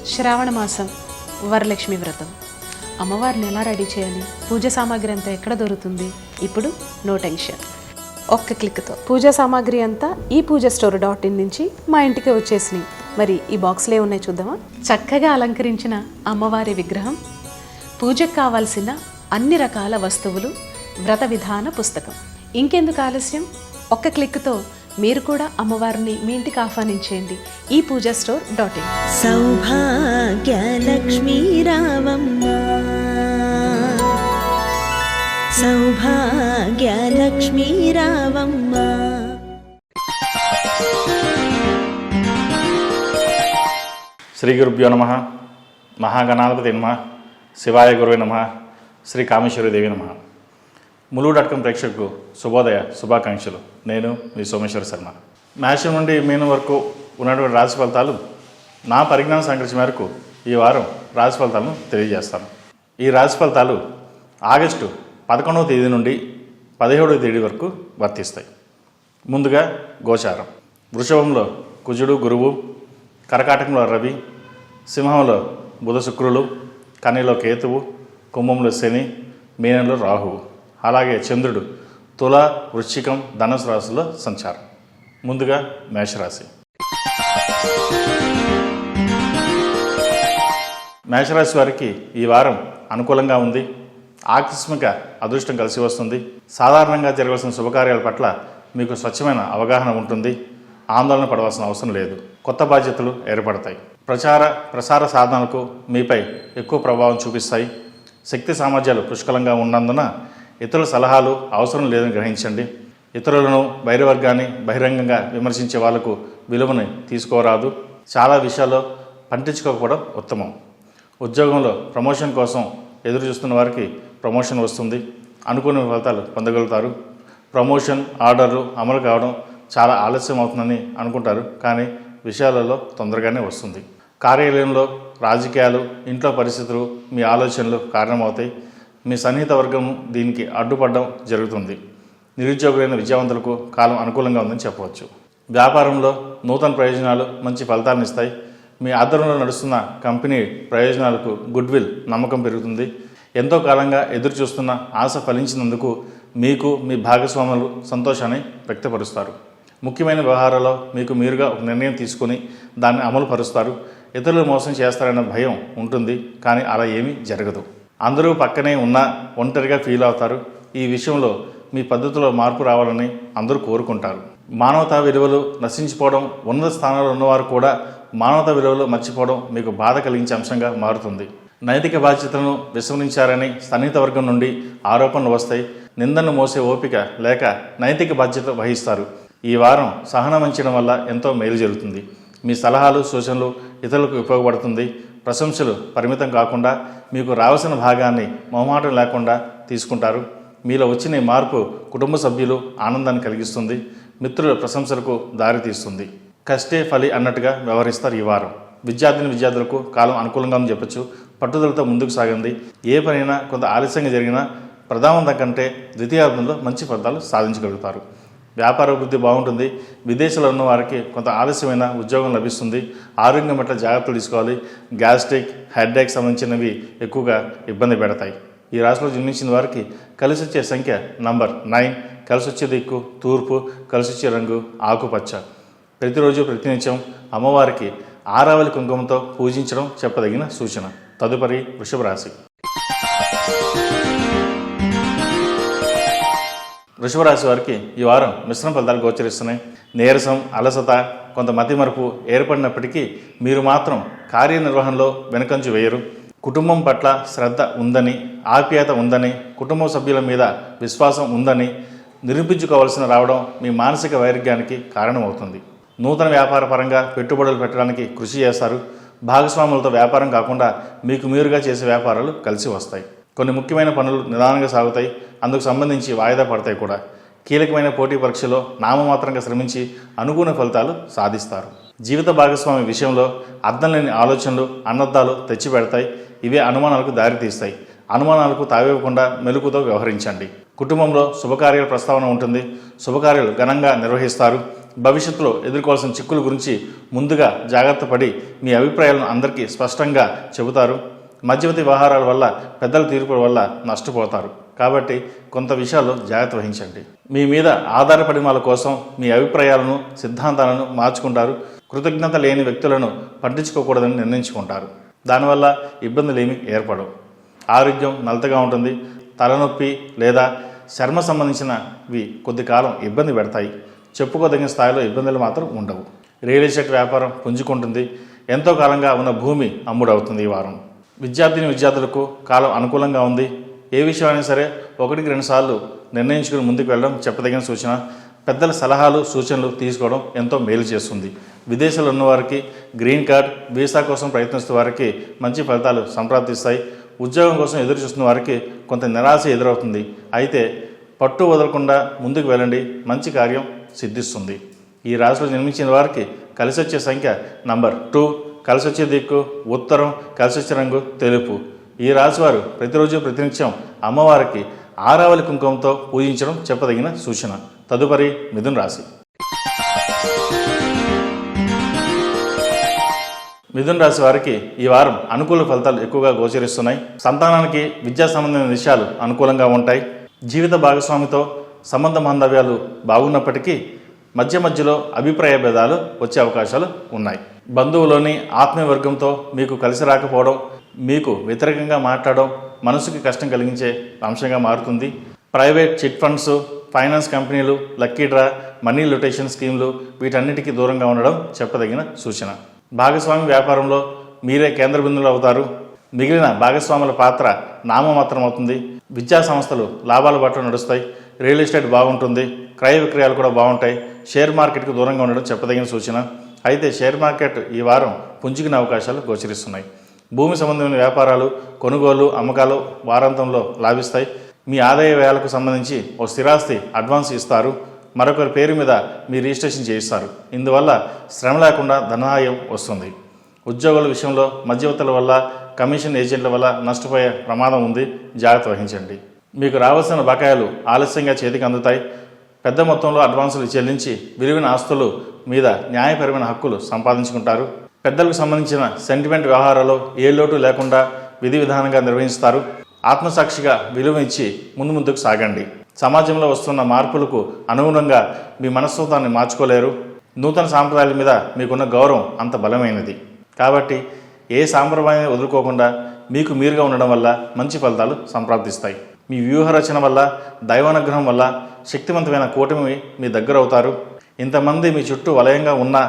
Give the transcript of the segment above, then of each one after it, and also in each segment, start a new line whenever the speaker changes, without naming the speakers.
శ్రావణ మాసం వరలక్ష్మి వ్రతం. అమ్మవారిని ఎలా రెడీ చేయాలి, పూజ సామాగ్రి అంతా ఎక్కడ దొరుకుతుంది? ఇప్పుడు నో టెన్షన్, ఒక్క క్లిక్తో పూజా సామాగ్రి అంతా ePoojaStore.in నుంచి మా ఇంటికి వచ్చేసినాయి. మరి ఈ బాక్స్లో ఉన్నాయి చూద్దామా? చక్కగా అలంకరించిన అమ్మవారి విగ్రహం, పూజకు కావాల్సిన అన్ని రకాల వస్తువులు, వ్రత విధాన పుస్తకం. ఇంకెందుకు ఆలస్యం, ఒక్క క్లిక్తో మీరు కూడా అమ్మవారిని మీ ఇంటికి ఆహ్వానించేయండి. ePoojaStore.in.
సౌభాగ్యలక్ష్మీ రావమ్మ, సౌభాగ్యలక్ష్మీ రావమ్మ.
శ్రీ గురుభ్యో నమః. మహాగణాధిపతి నమః. శివాయ గురువే నమః. శ్రీ కామేశ్వరి దేవి నమః. ములుగు.com ప్రేక్షకులకు శుభోదయ శుభాకాంక్షలు. నేను మీ సోమేశ్వర శర్మ. మేషం నుండి మీనం వరకు ఉన్నటువంటి రాశి ఫలితాలు నా పరిజ్ఞాన సంకల్పం మేరకు ఈ వారం రాశి ఫలితాలను తెలియజేస్తాను. ఈ రాశి ఫలితాలు ఆగస్టు 11వ తేదీ నుండి 17వ తేదీ వరకు వర్తిస్తాయి. ముందుగా గోచారం. వృషభంలో కుజుడు గురువు, కర్కాటకంలో రవి, సింహంలో బుధ శుక్రులు, కన్యలో కేతువు, కుంభంలో శని, మీనంలో రాహువు, అలాగే చంద్రుడు తుల, వృశ్చికం, ధనుసు రాశుల్లో సంచారం. ముందుగా మేషరాశి. మేషరాశి వారికి ఈ వారం అనుకూలంగా ఉంది. ఆకస్మిక అదృష్టం కలిసి వస్తుంది. సాధారణంగా జరగవలసిన శుభకార్యాల పట్ల మీకు స్వచ్ఛమైన అవగాహన ఉంటుంది. ఆందోళన పడవలసిన అవసరం లేదు. కొత్త బాధ్యతలు ఏర్పడతాయి. ప్రసార సాధనాలకు మీపై ఎక్కువ ప్రభావం చూపిస్తాయి. శక్తి సామర్థ్యాలు పుష్కలంగా ఉన్నందున ఇతరుల సలహాలు అవసరం లేదని గ్రహించండి. ఇతరులను బహిర్వర్గాన్ని బహిరంగంగా విమర్శించే వాళ్లకు విలువని తీసుకోరాదు. చాలా విషయాల్లో పట్టించుకోకపోవడం ఉత్తమం. ఉద్యోగంలో ప్రమోషన్ కోసం ఎదురు చూస్తున్న వారికి ప్రమోషన్ వస్తుంది. అనుకున్న ఫలితాలు పొందగలుగుతారు. ప్రమోషన్ ఆర్డర్లు అమలు కావడం చాలా ఆలస్యం అవుతుందని అనుకుంటారు, కానీ విషయాలలో తొందరగానే వస్తుంది. కార్యాలయంలో రాజకీయాలు, ఇంట్లో పరిస్థితులు మీ ఆలోచనలు కారణమవుతాయి. మీ సన్నిహిత వర్గం దీనికి అడ్డుపడడం జరుగుతుంది. నిరుద్యోగులైన విద్యావంతులకు కాలం అనుకూలంగా ఉందని చెప్పవచ్చు. వ్యాపారంలో నూతన ప్రయోజనాలు మంచి ఫలితాలను ఇస్తాయి. మీ ఆధ్వర్యంలో నడుస్తున్న కంపెనీ ప్రయోజనాలకు గుడ్విల్, నమ్మకం పెరుగుతుంది. ఎంతో కాలంగా ఎదురు చూస్తున్న ఆశ ఫలించినందుకు మీకు మీ భాగస్వాములు సంతోషాన్ని వ్యక్తపరుస్తారు. ముఖ్యమైన వ్యవహారాల్లో మీకు మీరుగా ఒక నిర్ణయం తీసుకుని దాన్ని అమలు పరుస్తారు. ఇతరులు మోసం చేస్తారన్న భయం ఉంటుంది, కానీ అలా ఏమీ జరగదు. అందరూ పక్కనే ఉన్నా ఒంటరిగా ఫీల్ అవుతారు. ఈ విషయంలో మీ పద్ధతిలో మార్పు రావాలని అందరూ కోరుకుంటారు. మానవతా విలువలు నశించిపోవడం, ఉన్నత స్థానాల్లో ఉన్నవారు కూడా మానవతా విలువలు మర్చిపోవడం మీకు బాధ కలిగించే అంశంగా మారుతుంది. నైతిక బాధ్యతలను విస్మరించారని సన్నిహిత వర్గం నుండి ఆరోపణలు వస్తాయి. నిందను మోసే ఓపిక లేక నైతిక బాధ్యత వహిస్తారు. ఈ వారం సహనం ఉంచడం వల్ల ఎంతో మేలు జరుగుతుంది. మీ సలహాలు, సూచనలు ఇతరులకు ఉపయోగపడుతుంది. ప్రశంసలు పరిమితం కాకుండా మీకు రావాల్సిన భాగాన్ని మొహమాటం లేకుండా తీసుకుంటారు. మీలో వచ్చిన ఈ మార్పు కుటుంబ సభ్యులు ఆనందాన్ని కలిగిస్తుంది. మిత్రుల ప్రశంసలకు దారితీస్తుంది. కష్టే ఫలి అన్నట్టుగా వ్యవహరిస్తారు ఈ వారం. విద్యార్థులకు కాలం అనుకూలంగా ఉందని చెప్పచ్చు. పట్టుదలతో ముందుకు సాగండి. ఏ పనైనా కొంత ఆలస్యంగా జరిగినా ప్రధానంగా కంటే ద్వితీయార్థంలో మంచి ఫలితాలు సాధించగలుగుతారు. వ్యాపార అభివృద్ధి బాగుంటుంది. విదేశాల్లో ఉన్న వారికి కొంత ఆలస్యమైన ఉద్యోగం లభిస్తుంది. ఆరోగ్యం పట్ల జాగ్రత్తలు తీసుకోవాలి. గ్యాస్ట్రిక్, హెడ్ఏక్ సంబంధించినవి ఎక్కువగా ఇబ్బంది పెడతాయి. ఈ రాశిలో జన్మించిన వారికి కలిసి వచ్చే సంఖ్య నంబర్ 9, కలిసి వచ్చే దిక్కు తూర్పు, కలిసి వచ్చే రంగు ఆకుపచ్చ. ప్రతిరోజు ప్రతినిత్యం అమ్మవారికి ఆరావళి కుంకుమతో పూజించడం చెప్పదగిన సూచన. తదుపరి వృషభ రాశి. వృషభ రాశి వారికి ఈ వారం మిశ్రమ ఫలితాలు గోచరిస్తున్నాయి. నీరసం, అలసట, కొంత మతిమరుపు ఏర్పడినప్పటికీ మీరు మాత్రం కార్యనిర్వహణలో వెనుకంజు వేయరు. కుటుంబం పట్ల శ్రద్ధ ఉందని, ఆప్యాయత ఉందని, కుటుంబ సభ్యుల మీద విశ్వాసం ఉందని నిరూపించుకోవాల్సిన రావడం మీ మానసిక వైరుధ్యానికి కారణమవుతుంది. నూతన వ్యాపార పరంగా పెట్టుబడులు పెట్టడానికి కృషి చేస్తారు. భాగస్వాములతో వ్యాపారం కాకుండా మీకు మీరుగా చేసే వ్యాపారాలు కలిసి వస్తాయి. కొన్ని ముఖ్యమైన పనులు నిదానంగా సాగుతాయి. అందుకు సంబంధించి వాయిదా పడతాయి కూడా. కీలకమైన పోటీ పరీక్షలో నామమాత్రంగా శ్రమించి అనుకూల ఫలితాలు సాధిస్తారు. జీవిత భాగస్వామి విషయంలో అర్థం లేని ఆలోచనలు, అనర్థాలు తెచ్చిపెడతాయి. ఇవే అనుమానాలకు దారితీస్తాయి. అనుమానాలకు తావివ్వకుండా మెలకుతో వ్యవహరించండి. కుటుంబంలో శుభకార్యాల ప్రస్తావన ఉంటుంది. శుభకార్యాలు ఘనంగా నిర్వహిస్తారు. భవిష్యత్తులో ఎదుర్కోవాల్సిన చిక్కుల గురించి ముందుగా జాగ్రత్త పడి మీ అభిప్రాయాలను అందరికీ స్పష్టంగా చెబుతారు. మధ్యవర్తి వ్యవహారాల వల్ల పెద్దల తీర్పుల వల్ల నష్టపోతారు. కాబట్టి కొంత విషయాల్లో జాగ్రత్త వహించండి. మీ మీద ఆధారపడిన వాళ్ళ కోసం మీ అభిప్రాయాలను సిద్ధాంతాలను మార్చుకుంటారు. కృతజ్ఞత లేని వ్యక్తులను పట్టించుకోకూడదని నిర్ణయించుకుంటారు. దానివల్ల ఇబ్బందులు ఏమీ ఏర్పడవు. ఆరోగ్యం నలతగా ఉంటుంది. తలనొప్పి లేదా చర్మ సంబంధించినవి కొద్ది కాలం ఇబ్బంది పెడతాయి. చెప్పుకోదగిన స్థాయిలో ఇబ్బందులు మాత్రం ఉండవు. రియల్ ఎస్టేట్ వ్యాపారం పుంజుకుంటుంది. ఎంతో కాలంగా ఉన్న భూమి అమ్ముడవుతుంది. ఈ వారం విద్యార్థులకు కాలం అనుకూలంగా ఉంది. ఏ విషయమైనా సరే 1-2 సార్లు నిర్ణయించుకుని ముందుకు వెళ్ళడం చెప్పదగిన సూచన. పెద్దల సలహాలు సూచనలు తీసుకోవడం ఎంతో మేలు చేస్తుంది. విదేశాల్లో ఉన్నవారికి గ్రీన్ కార్డ్ వీసా కోసం ప్రయత్నిస్తున్న వారికి మంచి ఫలితాలు సంప్రాప్తిస్తాయి. ఉద్యోగం కోసం ఎదురు చూస్తున్న వారికి కొంత నిరాశ ఎదురవుతుంది. అయితే పట్టు వదలకుండా ముందుకు వెళ్ళండి. మంచి కార్యం సిద్ధిస్తుంది. ఈ రాశిలో జన్మించిన వారికి కలిసి వచ్చే సంఖ్య నంబర్ 2, కలిసి వచ్చే దిక్కు ఉత్తరం, కలిసి వచ్చే రంగు తెలుపు. ఈ రాశివారు ప్రతిరోజు ప్రతినిత్యం అమ్మవారికి ఆరావళి కుంకుమంతో పూజించడం చెప్పదగిన సూచన. తదుపరి మిథున రాశి. మిథున రాశి వారికి ఈ వారం అనుకూల ఫలితాలు ఎక్కువగా గోచరిస్తున్నాయి. సంతానానికి విద్యా సంబంధమైన విషయాలు అనుకూలంగా ఉంటాయి. జీవిత భాగస్వామితో సంబంధ బాంధవ్యాలు బాగున్నప్పటికీ మధ్యలో అభిప్రాయ భేదాలు వచ్చే అవకాశాలు ఉన్నాయి. బంధువులోని ఆత్మీయ వర్గంతో మీకు కలిసి రాకపోవడం, మీకు వ్యతిరేకంగా మాట్లాడడం మనసుకి కష్టం కలిగించే అంశంగా మారుతుంది. ప్రైవేట్ చిట్ ఫండ్స్, ఫైనాన్స్ కంపెనీలు, లక్కీ డ్రా, మనీ లొటేషన్ స్కీమ్లు వీటన్నిటికీ దూరంగా ఉండడం చెప్పదగిన సూచన. భాగస్వామి వ్యాపారంలో మీరే కేంద్ర బిందువులు అవుతారు. మిగిలిన భాగస్వాముల పాత్ర నామమాత్రం అవుతుంది. విద్యా సంస్థలు లాభాల బాటలో నడుస్తాయి. రియల్ ఎస్టేట్ బాగుంటుంది. క్రయ విక్రయాలు కూడా బాగుంటాయి. షేర్ మార్కెట్కు దూరంగా ఉండడం చెప్పదగిన సూచన. అయితే షేర్ మార్కెట్ ఈ వారం పుంజుకునే అవకాశాలు గోచరిస్తున్నాయి. భూమి సంబంధమైన వ్యాపారాలు, కొనుగోలు, అమ్మకాలు వారాంతంలో లాభిస్తాయి. మీ ఆదాయ వ్యయాలకు సంబంధించి ఓ స్థిరాస్తి అడ్వాన్స్ ఇస్తారు. మరొకరి పేరు మీద మీ రిజిస్ట్రేషన్ చేయిస్తారు. ఇందువల్ల శ్రమ లేకుండా ధనాదాయం వస్తుంది. ఉద్యోగుల విషయంలో మధ్యవర్తుల వల్ల, కమిషన్ ఏజెంట్ల వల్ల నష్టపోయే ప్రమాదం ఉంది. జాగ్రత్త వహించండి. మీకు రావాల్సిన బకాయిలు ఆలస్యంగా చేతికి అందుతాయి. పెద్ద మొత్తంలో అడ్వాన్సులు చెల్లించి విలువైన ఆస్తులు మీద న్యాయపరమైన హక్కులు సంపాదించుకుంటారు. పెద్దలకు సంబంధించిన సెంటిమెంట్ వ్యవహారాల్లో ఏ లోటు లేకుండా విధి విధానంగా నిర్వహిస్తారు. ఆత్మసాక్షిగా విలువ ఇచ్చి ముందుకు సాగండి. సమాజంలో వస్తున్న మార్పులకు అనుగుణంగా మీ మనస్తత్వాన్ని మార్చుకోలేరు. నూతన సాంప్రదాయాల మీద మీకున్న గౌరవం అంత బలమైనది. కాబట్టి ఏ సాంప్రదాయాన్ని వదులుకోకుండా మీకు మీరుగా ఉండడం వల్ల మంచి ఫలితాలు సంప్రాప్తిస్తాయి. మీ వ్యూహరచన వల్ల, దైవానుగ్రహం వల్ల శక్తివంతమైన కూటమి మీ దగ్గర అవుతారు. ఇంతమంది మీ చుట్టూ వలయంగా ఉన్నా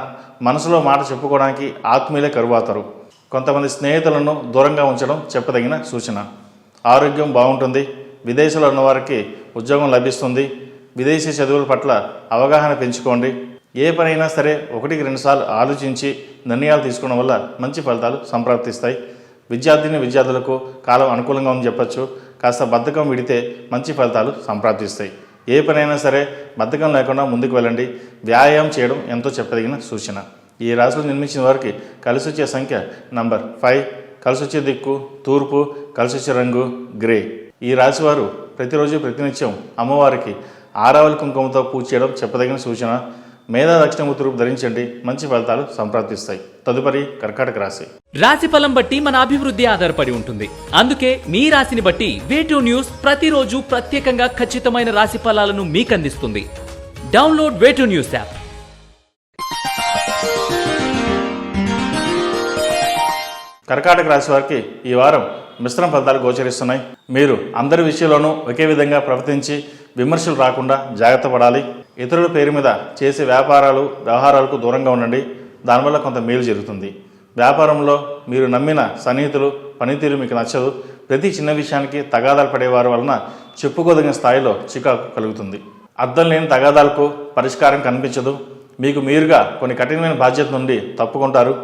మనసులో మాట చెప్పుకోవడానికి ఆత్మీయులే కరువవుతారు. కొంతమంది స్నేహితులను దూరంగా ఉంచడం చెప్పదగిన సూచన. ఆరోగ్యం బాగుంటుంది. విదేశాల్లో ఉన్నవారికి ఉద్యోగం లభిస్తుంది. విదేశీ చదువుల పట్ల అవగాహన పెంచుకోండి. ఏ పనైనా సరే 1-2 సార్లు ఆలోచించి నిర్ణయాలు తీసుకోవడం వల్ల మంచి ఫలితాలు సంప్రాప్తిస్తాయి. విద్యార్థులకు కాలం అనుకూలంగా ఉందని చెప్పచ్చు. కాస్త బద్ధకం విడితే మంచి ఫలితాలు సంప్రాప్తిస్తాయి. ఏ పనైనా సరే బద్ధకం లేకుండా ముందుకు వెళ్ళండి. వ్యాయామం చేయడం ఎంతో చెప్పదగిన సూచన. ఈ రాశిలో జన్మించిన వారికి కలిసి వచ్చే సంఖ్య నంబర్ 5, కలిసి వచ్చే దిక్కు తూర్పు, కలిసి వచ్చే రంగు గ్రే. ఈ రాశి వారు ప్రతిరోజు ప్రతినిత్యం అమ్మవారికి ఆరావళి కుంకుమతో పూజ చేయడం చెప్పదగిన సూచన. మేధా దక్షిణమూర్తి రూపు ధరించండి. మంచి ఫలితాలు సంప్రాప్తిస్తాయి. తదుపరి కర్కాటక రాశి.
రాశి ఫలం బట్టి మన అభివృద్ధి ఆధారపడి ఉంటుంది. అందుకే మీ రాశిని బట్టి వే2 న్యూస్ ప్రతిరోజు ప్రత్యేకంగా ఖచ్చితమైన రాశి ఫలాలను మీకు అందిస్తుంది. Download Way2 news app.
కర్కాటక రాశి వారికి ఈ వారం మిశ్రమ ఫలితాలు గోచరిస్తున్నాయి. మీరు అందరి విషయంలోనూ ఒకే విధంగా ప్రవర్తించి విమర్శలు రాకుండా జాగ్రత్త పడాలి. ఇతరుల పేరు మీద చేసే వ్యవహారాలకు దూరంగా ఉండండి. దానివల్ల కొంత మేలు జరుగుతుంది. వ్యాపారంలో మీరు నమ్మిన సన్నిహితులు పనితీరు మీకు నచ్చదు. ప్రతి చిన్న విషయానికి తగాదాలు పడేవారి వలన చెప్పుకోదగిన స్థాయిలో చికాకు కలుగుతుంది. అర్థం లేని తగాదాలకు పరిష్కారం కనిపించదు. మీకు మీరుగా కొన్ని కఠినమైన బాధ్యత నుండి తప్పుకుంటారు.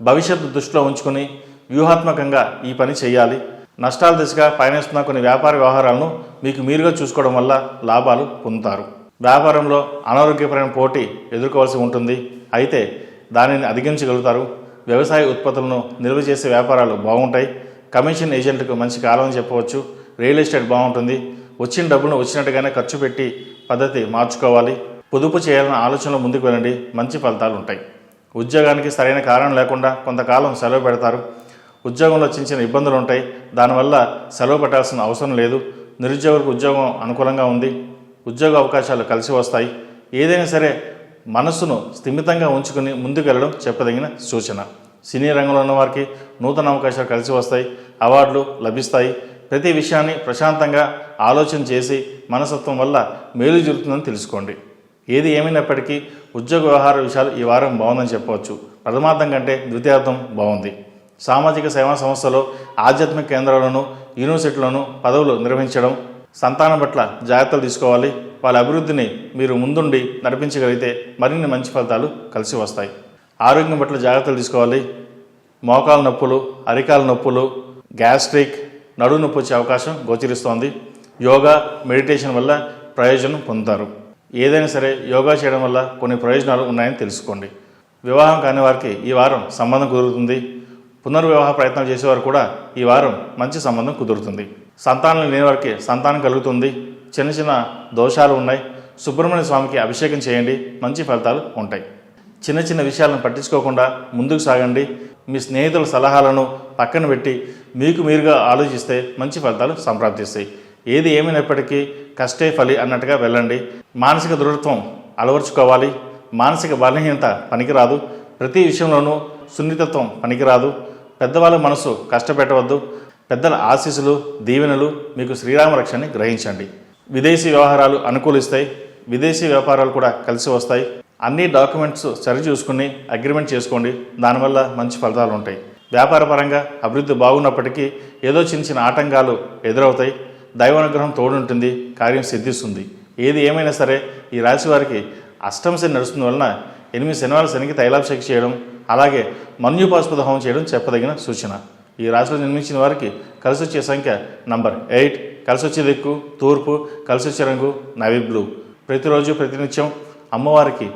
భవిష్యత్తు దృష్టిలో ఉంచుకుని వ్యూహాత్మకంగా ఈ పని చేయాలి. నష్టాల దిశగా పయనిస్తున్న కొన్ని వ్యాపార వ్యవహారాలను మీకు మీరుగా చూసుకోవడం వల్ల లాభాలు పొందుతారు. వ్యాపారంలో అనారోగ్యపరమైన పోటీ ఎదుర్కోవాల్సి ఉంటుంది. అయితే దానిని అధిగమించగలుగుతారు. వ్యవసాయ ఉత్పత్తులను నిల్వ చేసే వ్యాపారాలు బాగుంటాయి. కమిషన్ ఏజెంట్లకు మంచి కాలం అని చెప్పవచ్చు. రియల్ ఎస్టేట్ బాగుంటుంది. వచ్చిన డబ్బులను వచ్చినట్టుగానే ఖర్చు పెట్టి పద్ధతి మార్చుకోవాలి. పొదుపు చేయాలన్న ఆలోచనలో ముందుకు వెళ్ళండి, మంచి ఫలితాలు ఉంటాయి. ఉద్యోగానికి సరైన కారణం లేకుండా కొంతకాలం సెలవు పెడతారు. ఉద్యోగంలో చిన్న చిన్న ఇబ్బందులు ఉంటాయి, దానివల్ల సెలవు పెట్టాల్సిన అవసరం లేదు. నిరుద్యోగులకు ఉద్యోగం అనుకూలంగా ఉంది. ఉద్యోగ అవకాశాలు కలిసి వస్తాయి. ఏదైనా సరే మనస్సును స్థిమితంగా ఉంచుకుని ముందుకు వెళ్ళడం చెప్పదగిన సూచన. సినీ రంగంలో ఉన్న వారికి నూతన అవకాశాలు కలిసి వస్తాయి, అవార్డులు లభిస్తాయి. ప్రతి విషయాన్ని ప్రశాంతంగా ఆలోచన చేసి మనస్తత్వం వల్ల మేలు జరుగుతుందని తెలుసుకోండి. ఏది ఏమైనప్పటికీ ఉద్యోగ వ్యవహార విషయాలు ఈ వారం బాగుందని చెప్పవచ్చు. ప్రథమార్థం కంటే ద్వితీయార్థం బాగుంది. సామాజిక సేవా సంస్థలో, ఆధ్యాత్మిక కేంద్రాలను, యూనివర్సిటీలను పదవులు నిర్వహించడం, సంతానం పట్ల జాగ్రత్తలు తీసుకోవాలి. వాళ్ళ అభివృద్ధిని మీరు ముందుండి నడిపించగలిగితే మరిన్ని మంచి ఫలితాలు కలిసి వస్తాయి. ఆరోగ్యం పట్ల జాగ్రత్తలు తీసుకోవాలి. మోకాలు నొప్పులు, అరికాల నొప్పులు, గ్యాస్ట్రిక్, నడుము నొప్పి వచ్చే అవకాశం గోచరిస్తోంది. యోగా, మెడిటేషన్ వల్ల ప్రయోజనం పొందుతారు. ఏదైనా సరే యోగా చేయడం వల్ల కొన్ని ప్రయోజనాలు ఉన్నాయని తెలుసుకోండి. వివాహం కాని వారికి ఈ వారం సంబంధం కుదురుతుంది. పునర్వివాహ ప్రయత్నాలు చేసేవారు కూడా ఈ వారం మంచి సంబంధం కుదురుతుంది. సంతానం లేని వారికి సంతానం కలుగుతుంది. చిన్న చిన్న దోషాలు ఉన్నాయి. సుబ్రహ్మణ్య స్వామికి అభిషేకం చేయండి, మంచి ఫలితాలు ఉంటాయి. చిన్న చిన్న విషయాలను పట్టించుకోకుండా ముందుకు సాగండి. మీ స్నేహితుల సలహాలను పక్కన పెట్టి మీకు మీరుగా ఆలోచిస్తే మంచి ఫలితాలు సంప్రాప్తిస్తాయి. ఏది ఏమైనప్పటికీ కష్టే ఫలి అన్నట్టుగా వెళ్ళండి. మానసిక దృఢత్వం అలవర్చుకోవాలి. మానసిక బలహీనత పనికిరాదు. ప్రతి విషయంలోనూ సున్నితత్వం పనికిరాదు. పెద్దవాళ్ళ మనసు కష్టపెట్టవద్దు. పెద్దల ఆశీస్సులు, దీవెనలు మీకు శ్రీరామ రక్షణని గ్రహించండి. విదేశీ వ్యవహారాలు అనుకూలిస్తాయి. విదేశీ వ్యాపారాలు కూడా కలిసి వస్తాయి. అన్ని డాక్యుమెంట్స్ సరిచూసుకుని అగ్రిమెంట్ చేసుకోండి, దానివల్ల మంచి ఫలితాలు ఉంటాయి. వ్యాపారపరంగా అభివృద్ధి బాగున్నప్పటికీ ఏదో చిన్న చిన్న ఆటంకాలు ఎదురవుతాయి. దైవానుగ్రహం తోడుంటుంది, కార్యం సిద్ధిస్తుంది. ఏది ఏమైనా సరే ఈ రాశి వారికి అష్టమ శని నడుస్తున్న వలన 8 శనివారాల శనికి తైలాభిషేకం చేయడం, అలాగే మన్యుపాస్పద హోమం చేయడం చెప్పదగిన సూచన. ఈ రాశిలో జన్మించిన వారికి కలిసి వచ్చే సంఖ్య నంబర్ 8, కలిసి వచ్చే దిక్కు తూర్పు, కలిసి వచ్చే రంగు నవీ బ్లూ. ప్రతిరోజు ప్రతినిత్యం అమ్మవారికి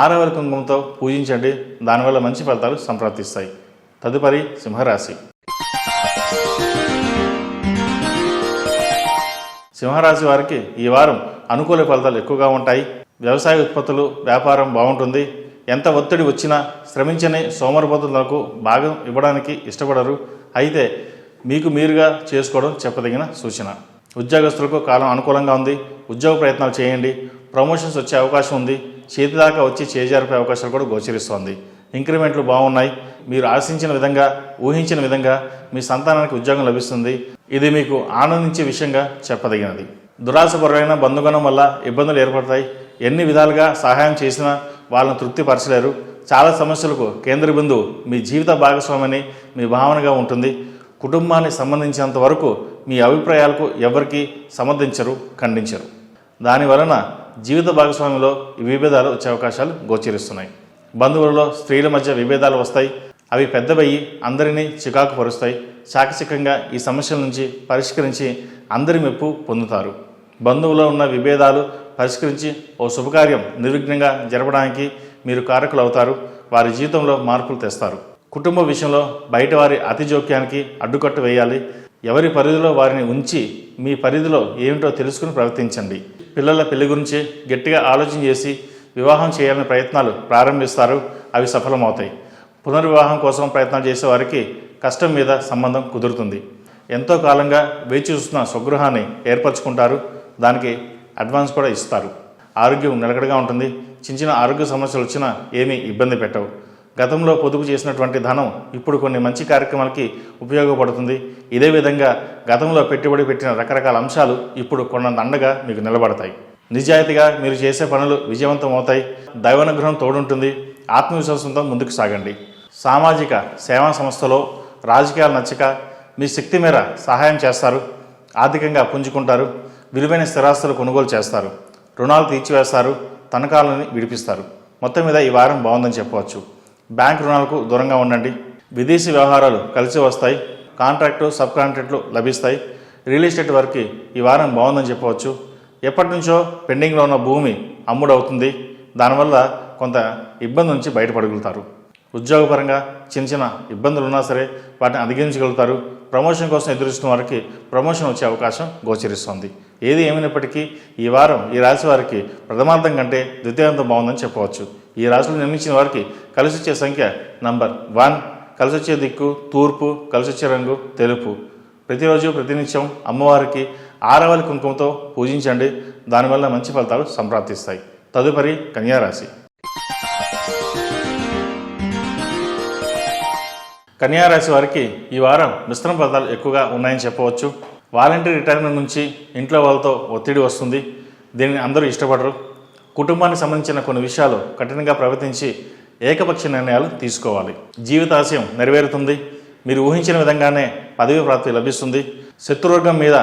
6వ కుంకుమతో పూజించండి, దానివల్ల మంచి ఫలితాలు సంప్రాప్తిస్తాయి. తదుపరి సింహరాశి. సింహరాశి వారికి ఈ వారం అనుకూల ఫలితాలు ఎక్కువగా ఉంటాయి. వ్యవసాయ ఉత్పత్తులు, వ్యాపారం బాగుంటుంది. ఎంత ఒత్తిడి వచ్చినా శ్రమించని సోమరిపోతులకు భాగం ఇవ్వడానికి ఇష్టపడరు. అయితే మీకు మీరుగా చేసుకోవడం చెప్పదగిన సూచన. ఉద్యోగస్తులకు కాలం అనుకూలంగా ఉంది. ఉద్యోగ ప్రయత్నాలు చేయండి. ప్రమోషన్స్ వచ్చే అవకాశం ఉంది. చేతి దాకా వచ్చి చేజారిపోయే అవకాశాలు కూడా గోచరిస్తోంది. ఇంక్రిమెంట్లు బాగున్నాయి. మీరు ఆశించిన విధంగా, ఊహించిన విధంగా మీ సంతానానికి ఉద్యోగం లభిస్తుంది. ఇది మీకు ఆనందించే విషయంగా చెప్పదగినది. దురాశపరమైన బంధుగణం వల్ల ఇబ్బందులు ఏర్పడతాయి. ఎన్ని విధాలుగా సహాయం చేసినా వాళ్ళను తృప్తిపరచలేరు. చాలా సమస్యలకు కేంద్ర బిందువు మీ జీవిత భాగస్వామిని మీ భావనగా ఉంటుంది. కుటుంబానికి సంబంధించినంత వరకు మీ అభిప్రాయాలకు ఎవరికి సమర్థించరు, ఖండించరు. దానివలన జీవిత భాగస్వామిలో ఈ విభేదాలు వచ్చే అవకాశాలు గోచరిస్తున్నాయి. బంధువులలో స్త్రీల మధ్య విభేదాలు వస్తాయి. అవి పెద్దవయ్యి అందరినీ చికాకు పరుస్తాయి. చాకచక్యంగా ఈ సమస్యల నుంచి పరిష్కరించి అందరి మెప్పు పొందుతారు. బంధువులో ఉన్న విభేదాలు పరిష్కరించి ఓ శుభకార్యం నిర్విఘ్నంగా జరపడానికి మీరు కారకులు అవుతారు. వారి జీవితంలో మార్పులు తెస్తారు. కుటుంబ విషయంలో బయట వారి అతి జోక్యానికి అడ్డుకట్టు వేయాలి. ఎవరి పరిధిలో వారిని ఉంచి మీ పరిధిలో ఏమిటో తెలుసుకుని ప్రవర్తించండి. పిల్లల పెళ్లి గురించి గట్టిగా ఆలోచన చేసి వివాహం చేయాలని ప్రయత్నాలు ప్రారంభిస్తారు. అవి సఫలమవుతాయి. పునర్వివాహం కోసం ప్రయత్నాలు చేసే వారికి కష్టం మీద సంబంధం కుదురుతుంది. ఎంతో కాలంగా వేచి చూస్తున్న స్వగృహాన్ని ఏర్పరచుకుంటారు. దానికి అడ్వాన్స్ కూడా ఇస్తారు. ఆరోగ్యం నిలకడగా ఉంటుంది. చిన్న చిన్న ఆరోగ్య సమస్యలు వచ్చినా ఏమీ ఇబ్బంది పెట్టవు. గతంలో పొదుపు చేసినటువంటి ధనం ఇప్పుడు కొన్ని మంచి కార్యక్రమాలకి ఉపయోగపడుతుంది. ఇదే విధంగా గతంలో పెట్టుబడి పెట్టిన రకరకాల అంశాలు ఇప్పుడు కొన్నంత అండగా మీకు నిలబడతాయి. నిజాయితీగా మీరు చేసే పనులు విజయవంతం అవుతాయి. దైవానుగ్రహం తోడుంటుంది. ఆత్మవిశ్వాసంతో ముందుకు సాగండి. సామాజిక సేవా సంస్థలో రాజకీయాలు నచ్చక మీ శక్తి మేర సహాయం చేస్తారు. ఆర్థికంగా పుంజుకుంటారు. విలువైన స్థిరాస్తులు కొనుగోలు చేస్తారు. రుణాలు తీర్చివేస్తారు. తనఖాలను విడిపిస్తారు. మొత్తం మీద ఈ వారం బాగుందని చెప్పవచ్చు. బ్యాంక్ రుణాలకు దూరంగా ఉండండి. విదేశీ వ్యవహారాలు కలిసి వస్తాయి. కాంట్రాక్టు, సబ్ కాంట్రాక్టులు లభిస్తాయి. రియల్ ఎస్టేట్ వారికి ఈ వారం బాగుందని చెప్పవచ్చు. ఎప్పటి నుంచో పెండింగ్లో ఉన్న భూమి అమ్ముడవుతుంది. దానివల్ల కొంత ఇబ్బంది నుంచి బయటపడగలుగుతారు. ఉద్యోగపరంగా చిన్న చిన్న ఇబ్బందులు ఉన్నా సరే వాటిని అధిగమించగలుగుతారు. ప్రమోషన్ కోసం ఎదురుస్తున్న వారికి ప్రమోషన్ వచ్చే అవకాశం గోచరిస్తుంది. ఏది ఏమైనప్పటికీ ఈ వారం ఈ రాశి వారికి ప్రథమార్థం కంటే ద్వితీయార్థం బాగుందని చెప్పవచ్చు. ఈ రాశిలో నిర్మించిన వారికి కలిసి వచ్చే సంఖ్య నంబర్ 1, కలిసి వచ్చే దిక్కు తూర్పు, కలిసి వచ్చే రంగు తెలుపు. ప్రతిరోజు ప్రతినిత్యం అమ్మవారికి ఆరవలి కుంకుమతో పూజించండి. దానివల్ల మంచి ఫలితాలు సంప్రాప్తిస్తాయి. తదుపరి కన్యారాశి. కన్యారాశి వారికి ఈ వారం మిశ్రమ ఫలితాలు ఎక్కువగా ఉన్నాయని చెప్పవచ్చు. వాలంటీర్ రిటైర్మెంట్ నుంచి ఇంట్లో వాళ్ళతో ఒత్తిడి వస్తుంది. దీనిని అందరూ ఇష్టపడరు. కుటుంబానికి సంబంధించిన కొన్ని విషయాలు కఠినంగా ప్రవర్తించి ఏకపక్ష నిర్ణయాలు తీసుకోవాలి. జీవితాశయం నెరవేరుతుంది. మీరు ఊహించిన విధంగానే పదవి ప్రాప్తి లభిస్తుంది. శత్రువర్గం మీద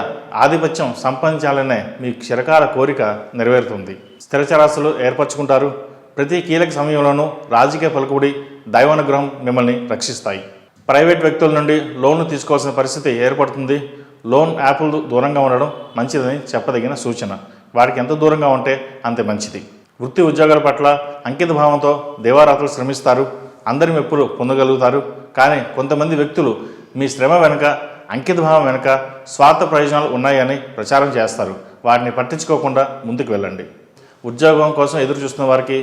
ఆధిపత్యం సంపాదించాలనే మీ చిరకాల కోరిక నెరవేరుతుంది. స్థిరచరాస్తులు ఏర్పరచుకుంటారు. ప్రతి కీలక సమయంలోనూ రాజకీయ పలుకుబడి, దైవానుగ్రహం మిమ్మల్ని రక్షిస్తాయి. ప్రైవేట్ వ్యక్తుల నుండి లోన్లు తీసుకోవాల్సిన పరిస్థితి ఏర్పడుతుంది. లోన్ యాప్లు దూరంగా ఉండడం మంచిదని చెప్పదగిన సూచన. వారికి ఎంత దూరంగా ఉంటే అంతే మంచిది. వృత్తి ఉద్యోగాల పట్ల అంకిత భావంతో దేవారాత్రులు శ్రమిస్తారు. అందరి మెప్పులు పొందగలుగుతారు. కానీ కొంతమంది వ్యక్తులు మీ శ్రమ వెనుక, అంకిత భావం వెనుక స్వార్థ ప్రయోజనాలు ఉన్నాయని ప్రచారం చేస్తారు. వాటిని పట్టించుకోకుండా ముందుకు వెళ్ళండి. ఉద్యోగం కోసం ఎదురు చూస్తున్న వారికి,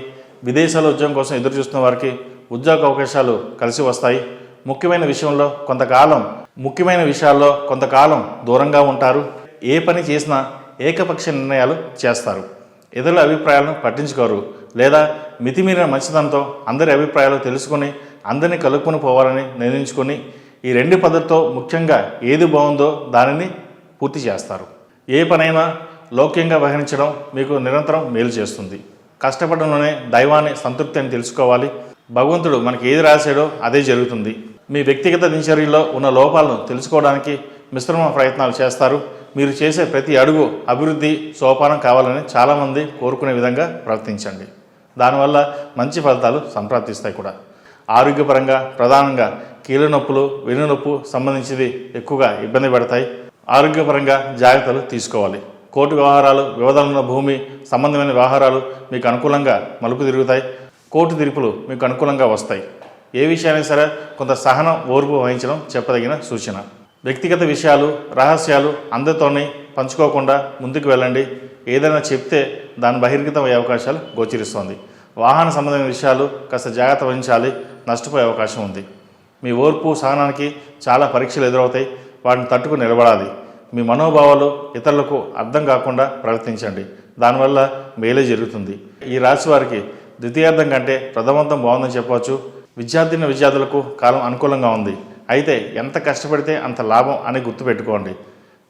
విదేశాల ఉద్యోగం కోసం ఎదురు చూస్తున్న వారికి ఉద్యోగ అవకాశాలు కలిసి వస్తాయి. ముఖ్యమైన విషయాల్లో కొంతకాలం దూరంగా ఉంటారు. ఏ పని చేసినా ఏకపక్ష నిర్ణయాలు చేస్తారు. ఇతరుల అభిప్రాయాలను పట్టించుకోరు. లేదా మితిమీరిన మంచితనంతో అందరి అభిప్రాయాలు తెలుసుకొని అందరినీ కలుపుకొని పోవాలని నిర్ణయించుకొని ఈ 2 పద్ధతితో ముఖ్యంగా ఏది బాగుందో దానిని పూర్తి చేస్తారు. ఏ పనైనా లౌక్యంగా వ్యవహరించడం మీకు నిరంతరం మేలు చేస్తుంది. కష్టపడడంలోనే దైవాన్ని సంతృప్తి అని తెలుసుకోవాలి. భగవంతుడు మనకి ఏది రాశాడో అదే జరుగుతుంది. మీ వ్యక్తిగత దినచర్యలో ఉన్న లోపాలను తెలుసుకోవడానికి మిశ్రమ ప్రయత్నాలు చేస్తారు. మీరు చేసే ప్రతి అడుగు అభివృద్ధి సోపానం కావాలని చాలామంది కోరుకునే విధంగా ప్రవర్తించండి. దానివల్ల మంచి ఫలితాలు సంప్రాప్తిస్తాయి కూడా. ఆరోగ్యపరంగా ప్రధానంగా కీళ్ళ నొప్పులు, వెన్నునొప్పు సంబంధించినవి ఎక్కువగా ఇబ్బంది పెడతాయి. ఆరోగ్యపరంగా జాగ్రత్తలు తీసుకోవాలి. కోర్టు వ్యవహారాలు, వివాదాలున్న భూమి సంబంధమైన వ్యవహారాలు మీకు అనుకూలంగా మలుపు తిరుగుతాయి. కోర్టు తీర్పులు మీకు అనుకూలంగా వస్తాయి. ఏ విషయాన్ని సరే కొంత సహనం, ఓర్పు వహించడం చెప్పదగిన సూచన. వ్యక్తిగత విషయాలు, రహస్యాలు అందరితోనే పంచుకోకుండా ముందుకు వెళ్ళండి. ఏదైనా చెప్తే దాని బహిర్గతం అయ్యే అవకాశాలు గోచరిస్తోంది. వాహన సంబంధమైన విషయాలు కాస్త జాగ్రత్త వహించాలి. నష్టపోయే అవకాశం ఉంది. మీ ఓర్పు, సహనానికి చాలా పరీక్షలు ఎదురవుతాయి. వాటిని తట్టుకు నిలబడాలి. మీ మనోభావాలు ఇతరులకు అర్థం కాకుండా ప్రవర్తించండి. దానివల్ల మేలే జరుగుతుంది. ఈ రాశి వారికి ద్వితీయార్థం కంటే ప్రథమార్థం బాగుందని చెప్పవచ్చు. విద్యార్థులకు కాలం అనుకూలంగా ఉంది. అయితే ఎంత కష్టపడితే అంత లాభం అని గుర్తుపెట్టుకోండి.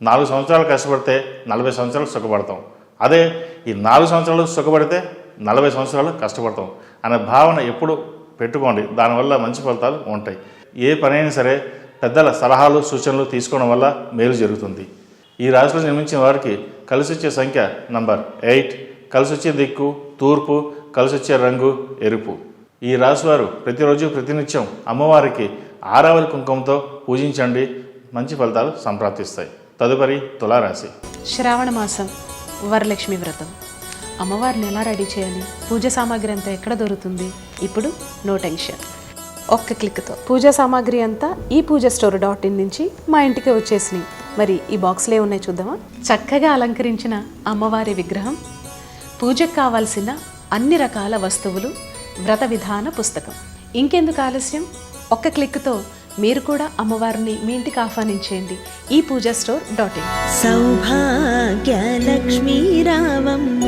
4 సంవత్సరాలు కష్టపడితే 40 సంవత్సరాలు సుఖపడతాం. అదే ఈ 4 సంవత్సరాలు సుఖపడితే 40 సంవత్సరాలు కష్టపడతాం అనే భావన ఎప్పుడు పెట్టుకోండి. దానివల్ల మంచి ఫలితాలు ఉంటాయి. ఏ పనైనా సరే పెద్దల సలహాలు, సూచనలు తీసుకోవడం వల్ల మేలు జరుగుతుంది. ఈ రాశిలో నిర్మించిన వారికి కలిసి వచ్చే సంఖ్య నంబర్ 8, కలిసి వచ్చే దిక్కు తూర్పు, కలిసి వచ్చే రంగు ఎరుపు. ఈ రాశివారు ప్రతిరోజు ప్రతినిత్యం అమ్మవారికి ఆరవలి కుంకుమతో పూజించండి. మంచి ఫలితాలు సంప్రాప్తిస్తాయి. తదుపరి తులారాశి.
శ్రావణ మాసం వరలక్ష్మి వ్రతం. అమ్మవారిని ఎలా రెడీ చేయాలి? పూజ సామాగ్రి అంతా ఎక్కడ దొరుకుతుంది? ఇప్పుడు నో టెన్షన్. ఒక్క క్లిక్తో పూజా సామాగ్రి అంతా ఈ పూజాస్టోర్.in నుంచి మా ఇంటికి వచ్చేసినాయి. మరి ఈ బాక్స్లో ఉన్నాయి చూద్దామా? చక్కగా అలంకరించిన అమ్మవారి విగ్రహం, పూజకు కావాల్సిన అన్ని రకాల వస్తువులు, వ్రత విధాన పుస్తకం. ఇంకెందుకు ఆలస్యం? ఒక్క క్లిక్తో మీరు కూడా అమ్మవారిని మీ ఇంటికి ఆహ్వానించేయండి ఈ పూజాస్టోర్.in.
సౌభాగ్యలక్ష్మీ రావమ్మ,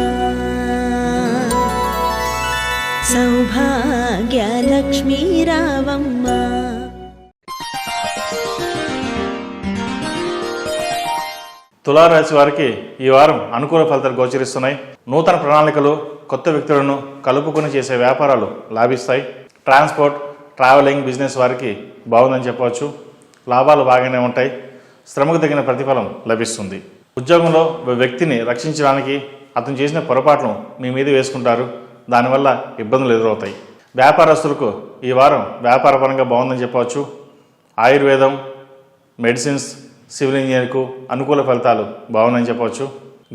సౌభాగ్యలక్ష్మీ రావమ్మ.
తులారాశి వారికి ఈ వారం అనుకూల ఫలితాలు గోచరిస్తున్నాయి. నూతన ప్రణాళికలు, కొత్త వ్యక్తులను కలుపుకొని చేసే వ్యాపారాలు లాభిస్తాయి. ట్రాన్స్పోర్ట్, ట్రావెలింగ్ బిజినెస్ వారికి బాగుందని చెప్పవచ్చు. లాభాలు బాగానే ఉంటాయి. శ్రమకు తగిన ప్రతిఫలం లభిస్తుంది. ఉద్యోగంలో వ్యక్తిని రక్షించడానికి అతను చేసిన పొరపాట్లను మీ మీద వేసుకుంటారు. దానివల్ల ఇబ్బందులు ఎదురవుతాయి. వ్యాపారస్తులకు ఈ వారం వ్యాపారపరంగా బాగుందని చెప్పవచ్చు. ఆయుర్వేదం, మెడిసిన్స్, సివిల్ ఇంజనీర్కు అనుకూల ఫలితాలు బాగున్నాయని చెప్పవచ్చు.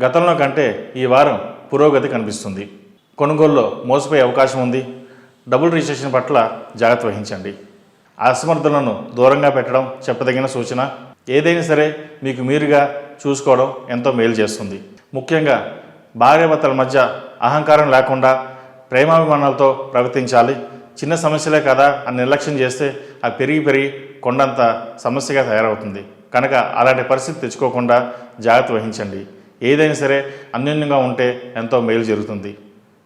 గతంలో కంటే ఈ వారం పురోగతి కనిపిస్తుంది. కొనుగోలులో మోసపోయే అవకాశం ఉంది. డబుల్ రిజిస్ట్రేషన్ పట్ల జాగ్రత్త వహించండి. అసమర్థులను దూరంగా పెట్టడం చెప్పదగిన సూచన. ఏదైనా సరే మీకు మీరుగా చూసుకోవడం ఎంతో మేలు చేస్తుంది. ముఖ్యంగా భార్యాభర్తల మధ్య అహంకారం లేకుండా ప్రేమాభిమానాలతో ప్రవర్తించాలి. చిన్న సమస్యలే కదా అని నిర్లక్ష్యం చేస్తే అది పెరిగి కొండంత సమస్యగా తయారవుతుంది. కనుక అలాంటి పరిస్థితి తెచ్చుకోకుండా జాగ్రత్త వహించండి. ఏదైనా సరే అన్యోన్యంగా ఉంటే ఎంతో మేలు జరుగుతుంది.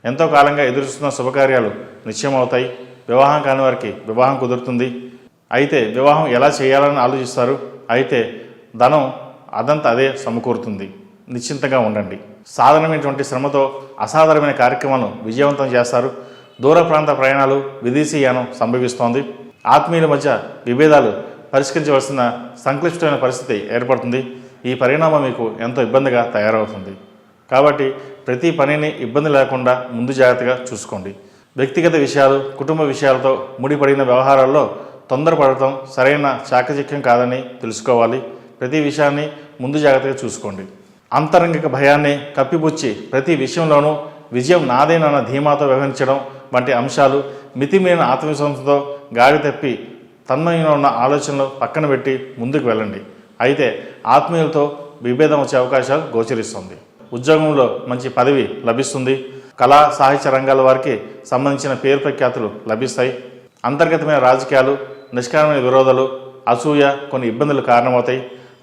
ఎంతో కాలంగా ఎదురుస్తున్న శుభకార్యాలు నిశ్చయమవుతాయి. వివాహం కాని వారికి వివాహం కుదురుతుంది. అయితే వివాహం ఎలా చేయాలని ఆలోచిస్తారు. అయితే ధనం అదంతా అదే సమకూరుతుంది. నిశ్చింతగా ఉండండి. సాధారణమైనటువంటి శ్రమతో అసాధారణమైన కార్యక్రమాలను విజయవంతం చేస్తారు. దూర ప్రాంత ప్రయాణాలు, విదేశీయానం సంభవిస్తోంది. ఆత్మీయుల మధ్య విభేదాలు పరిష్కరించవలసిన సంక్లిష్టమైన పరిస్థితి ఏర్పడుతుంది. ఈ పరిణామం మీకు ఎంతో ఇబ్బందిగా తయారవుతుంది. కాబట్టి ప్రతి పనిని ఇబ్బంది లేకుండా ముందు జాగ్రత్తగా చూసుకోండి. వ్యక్తిగత విషయాలు, కుటుంబ విషయాలతో ముడిపడిన వ్యవహారాల్లో తొందరపడటం సరైన చాకచక్యం కాదని తెలుసుకోవాలి. ప్రతి విషయాన్ని ముందు జాగ్రత్తగా చూసుకోండి. అంతరంగిక భయాన్ని కప్పిపుచ్చి ప్రతి విషయంలోనూ విజయం నాదేనన్న ధీమాతో వ్యవహరించడం వంటి అంశాలు, మితిమీరిన ఆత్మవిశ్వాసంతో గాడి తప్పి తన్మయంలో ఉన్న ఆలోచనలు పక్కన పెట్టి ముందుకు వెళ్ళండి. అయితే ఆత్మీయులతో విభేదం వచ్చే అవకాశాలు గోచరిస్తుంది. ఉద్యోగంలో మంచి పదవి లభిస్తుంది. కళా సాహిత్య రంగాల వారికి సంబంధించిన పేరు ప్రఖ్యాతులు లభిస్తాయి. అంతర్గతమైన రాజకీయాలు, నిష్కారమైన విరోధాలు, అసూయ కొన్ని ఇబ్బందులు కారణమవుతాయి.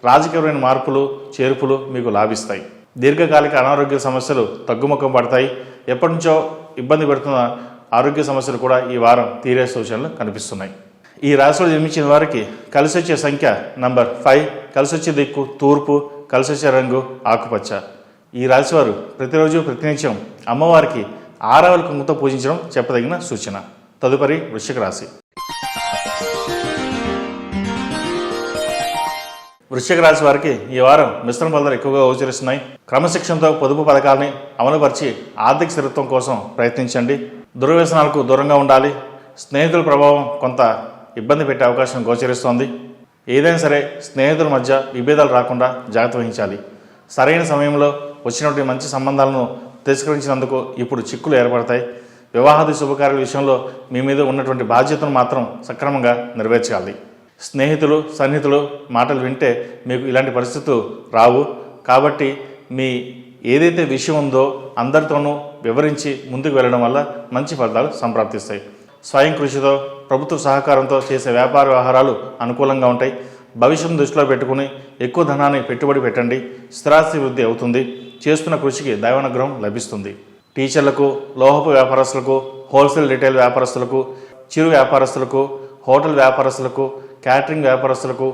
రాజకీయమైన మార్పులు, చేర్పులు మీకు లాభిస్తాయి. దీర్ఘకాలిక అనారోగ్య సమస్యలు తగ్గుముఖం పడతాయి. ఎప్పటి నుంచో ఇబ్బంది పెడుతున్న ఆరోగ్య సమస్యలు కూడా ఈ వారం తీరే సూచనలు కనిపిస్తున్నాయి. ఈ రాశిలో జన్మించిన వారికి కలిసి వచ్చే సంఖ్య నంబర్ 5, కలిసి వచ్చే దిక్కు తూర్పు, కలిసి వచ్చే రంగు ఆకుపచ్చ. ఈ రాశివారు ప్రతిరోజు ప్రతినిత్యం అమ్మవారికి ఆరవల కుంకుమతో పూజించడం చెప్పదగిన సూచన. తదుపరి వృశ్చిక రాశి. వృశ్చిక రాశి వారికి ఈ వారం మిశ్రమ ఫలితాలు ఎక్కువగా గోచరిస్తున్నాయి. క్రమశిక్షణతో పొదుపు పథకాలని అమలుపరిచి ఆర్థిక స్థిరత్వం కోసం ప్రయత్నించండి. దుర్వ్యసనాలకు దూరంగా ఉండాలి. స్నేహితుల ప్రభావం కొంత ఇబ్బంది పెట్టే అవకాశం గోచరిస్తోంది. ఏదైనా సరే స్నేహితుల మధ్య విభేదాలు రాకుండా జాగ్రత్త వహించాలి. సరైన సమయంలో వచ్చినటువంటి మంచి సంబంధాలను తిరస్కరించినందుకు ఇప్పుడు చిక్కులు ఏర్పడతాయి. వివాహాది శుభకార్యాల విషయంలో మీ మీద ఉన్నటువంటి బాధ్యతను మాత్రం సక్రమంగా నెరవేర్చాలి. స్నేహితులు, సన్నిహితులు మాటలు వింటే మీకు ఇలాంటి పరిస్థితులు రావు. కాబట్టి మీ ఏదైతే విషయం ఉందో అందరితోనూ వివరించి ముందుకు వెళ్ళడం వల్ల మంచి ఫలితాలు సంప్రాప్తిస్తాయి. స్వయం కృషితో, ప్రభుత్వ సహకారంతో చేసే వ్యాపార వ్యవహారాలు అనుకూలంగా ఉంటాయి. భవిష్యత్తును దృష్టిలో పెట్టుకుని ఎక్కువ ధనాన్ని పెట్టుబడి పెట్టండి. స్థిరాస్తి వృద్ధి అవుతుంది. చేస్తున్న కృషికి దైవానుగ్రహం లభిస్తుంది. టీచర్లకు, లోహపు వ్యాపారస్తులకు, హోల్సేల్ రిటైల్ వ్యాపారస్తులకు, చిరు వ్యాపారస్తులకు, హోటల్ వ్యాపారస్తులకు, క్యాటరింగ్ వ్యాపారస్తులకు,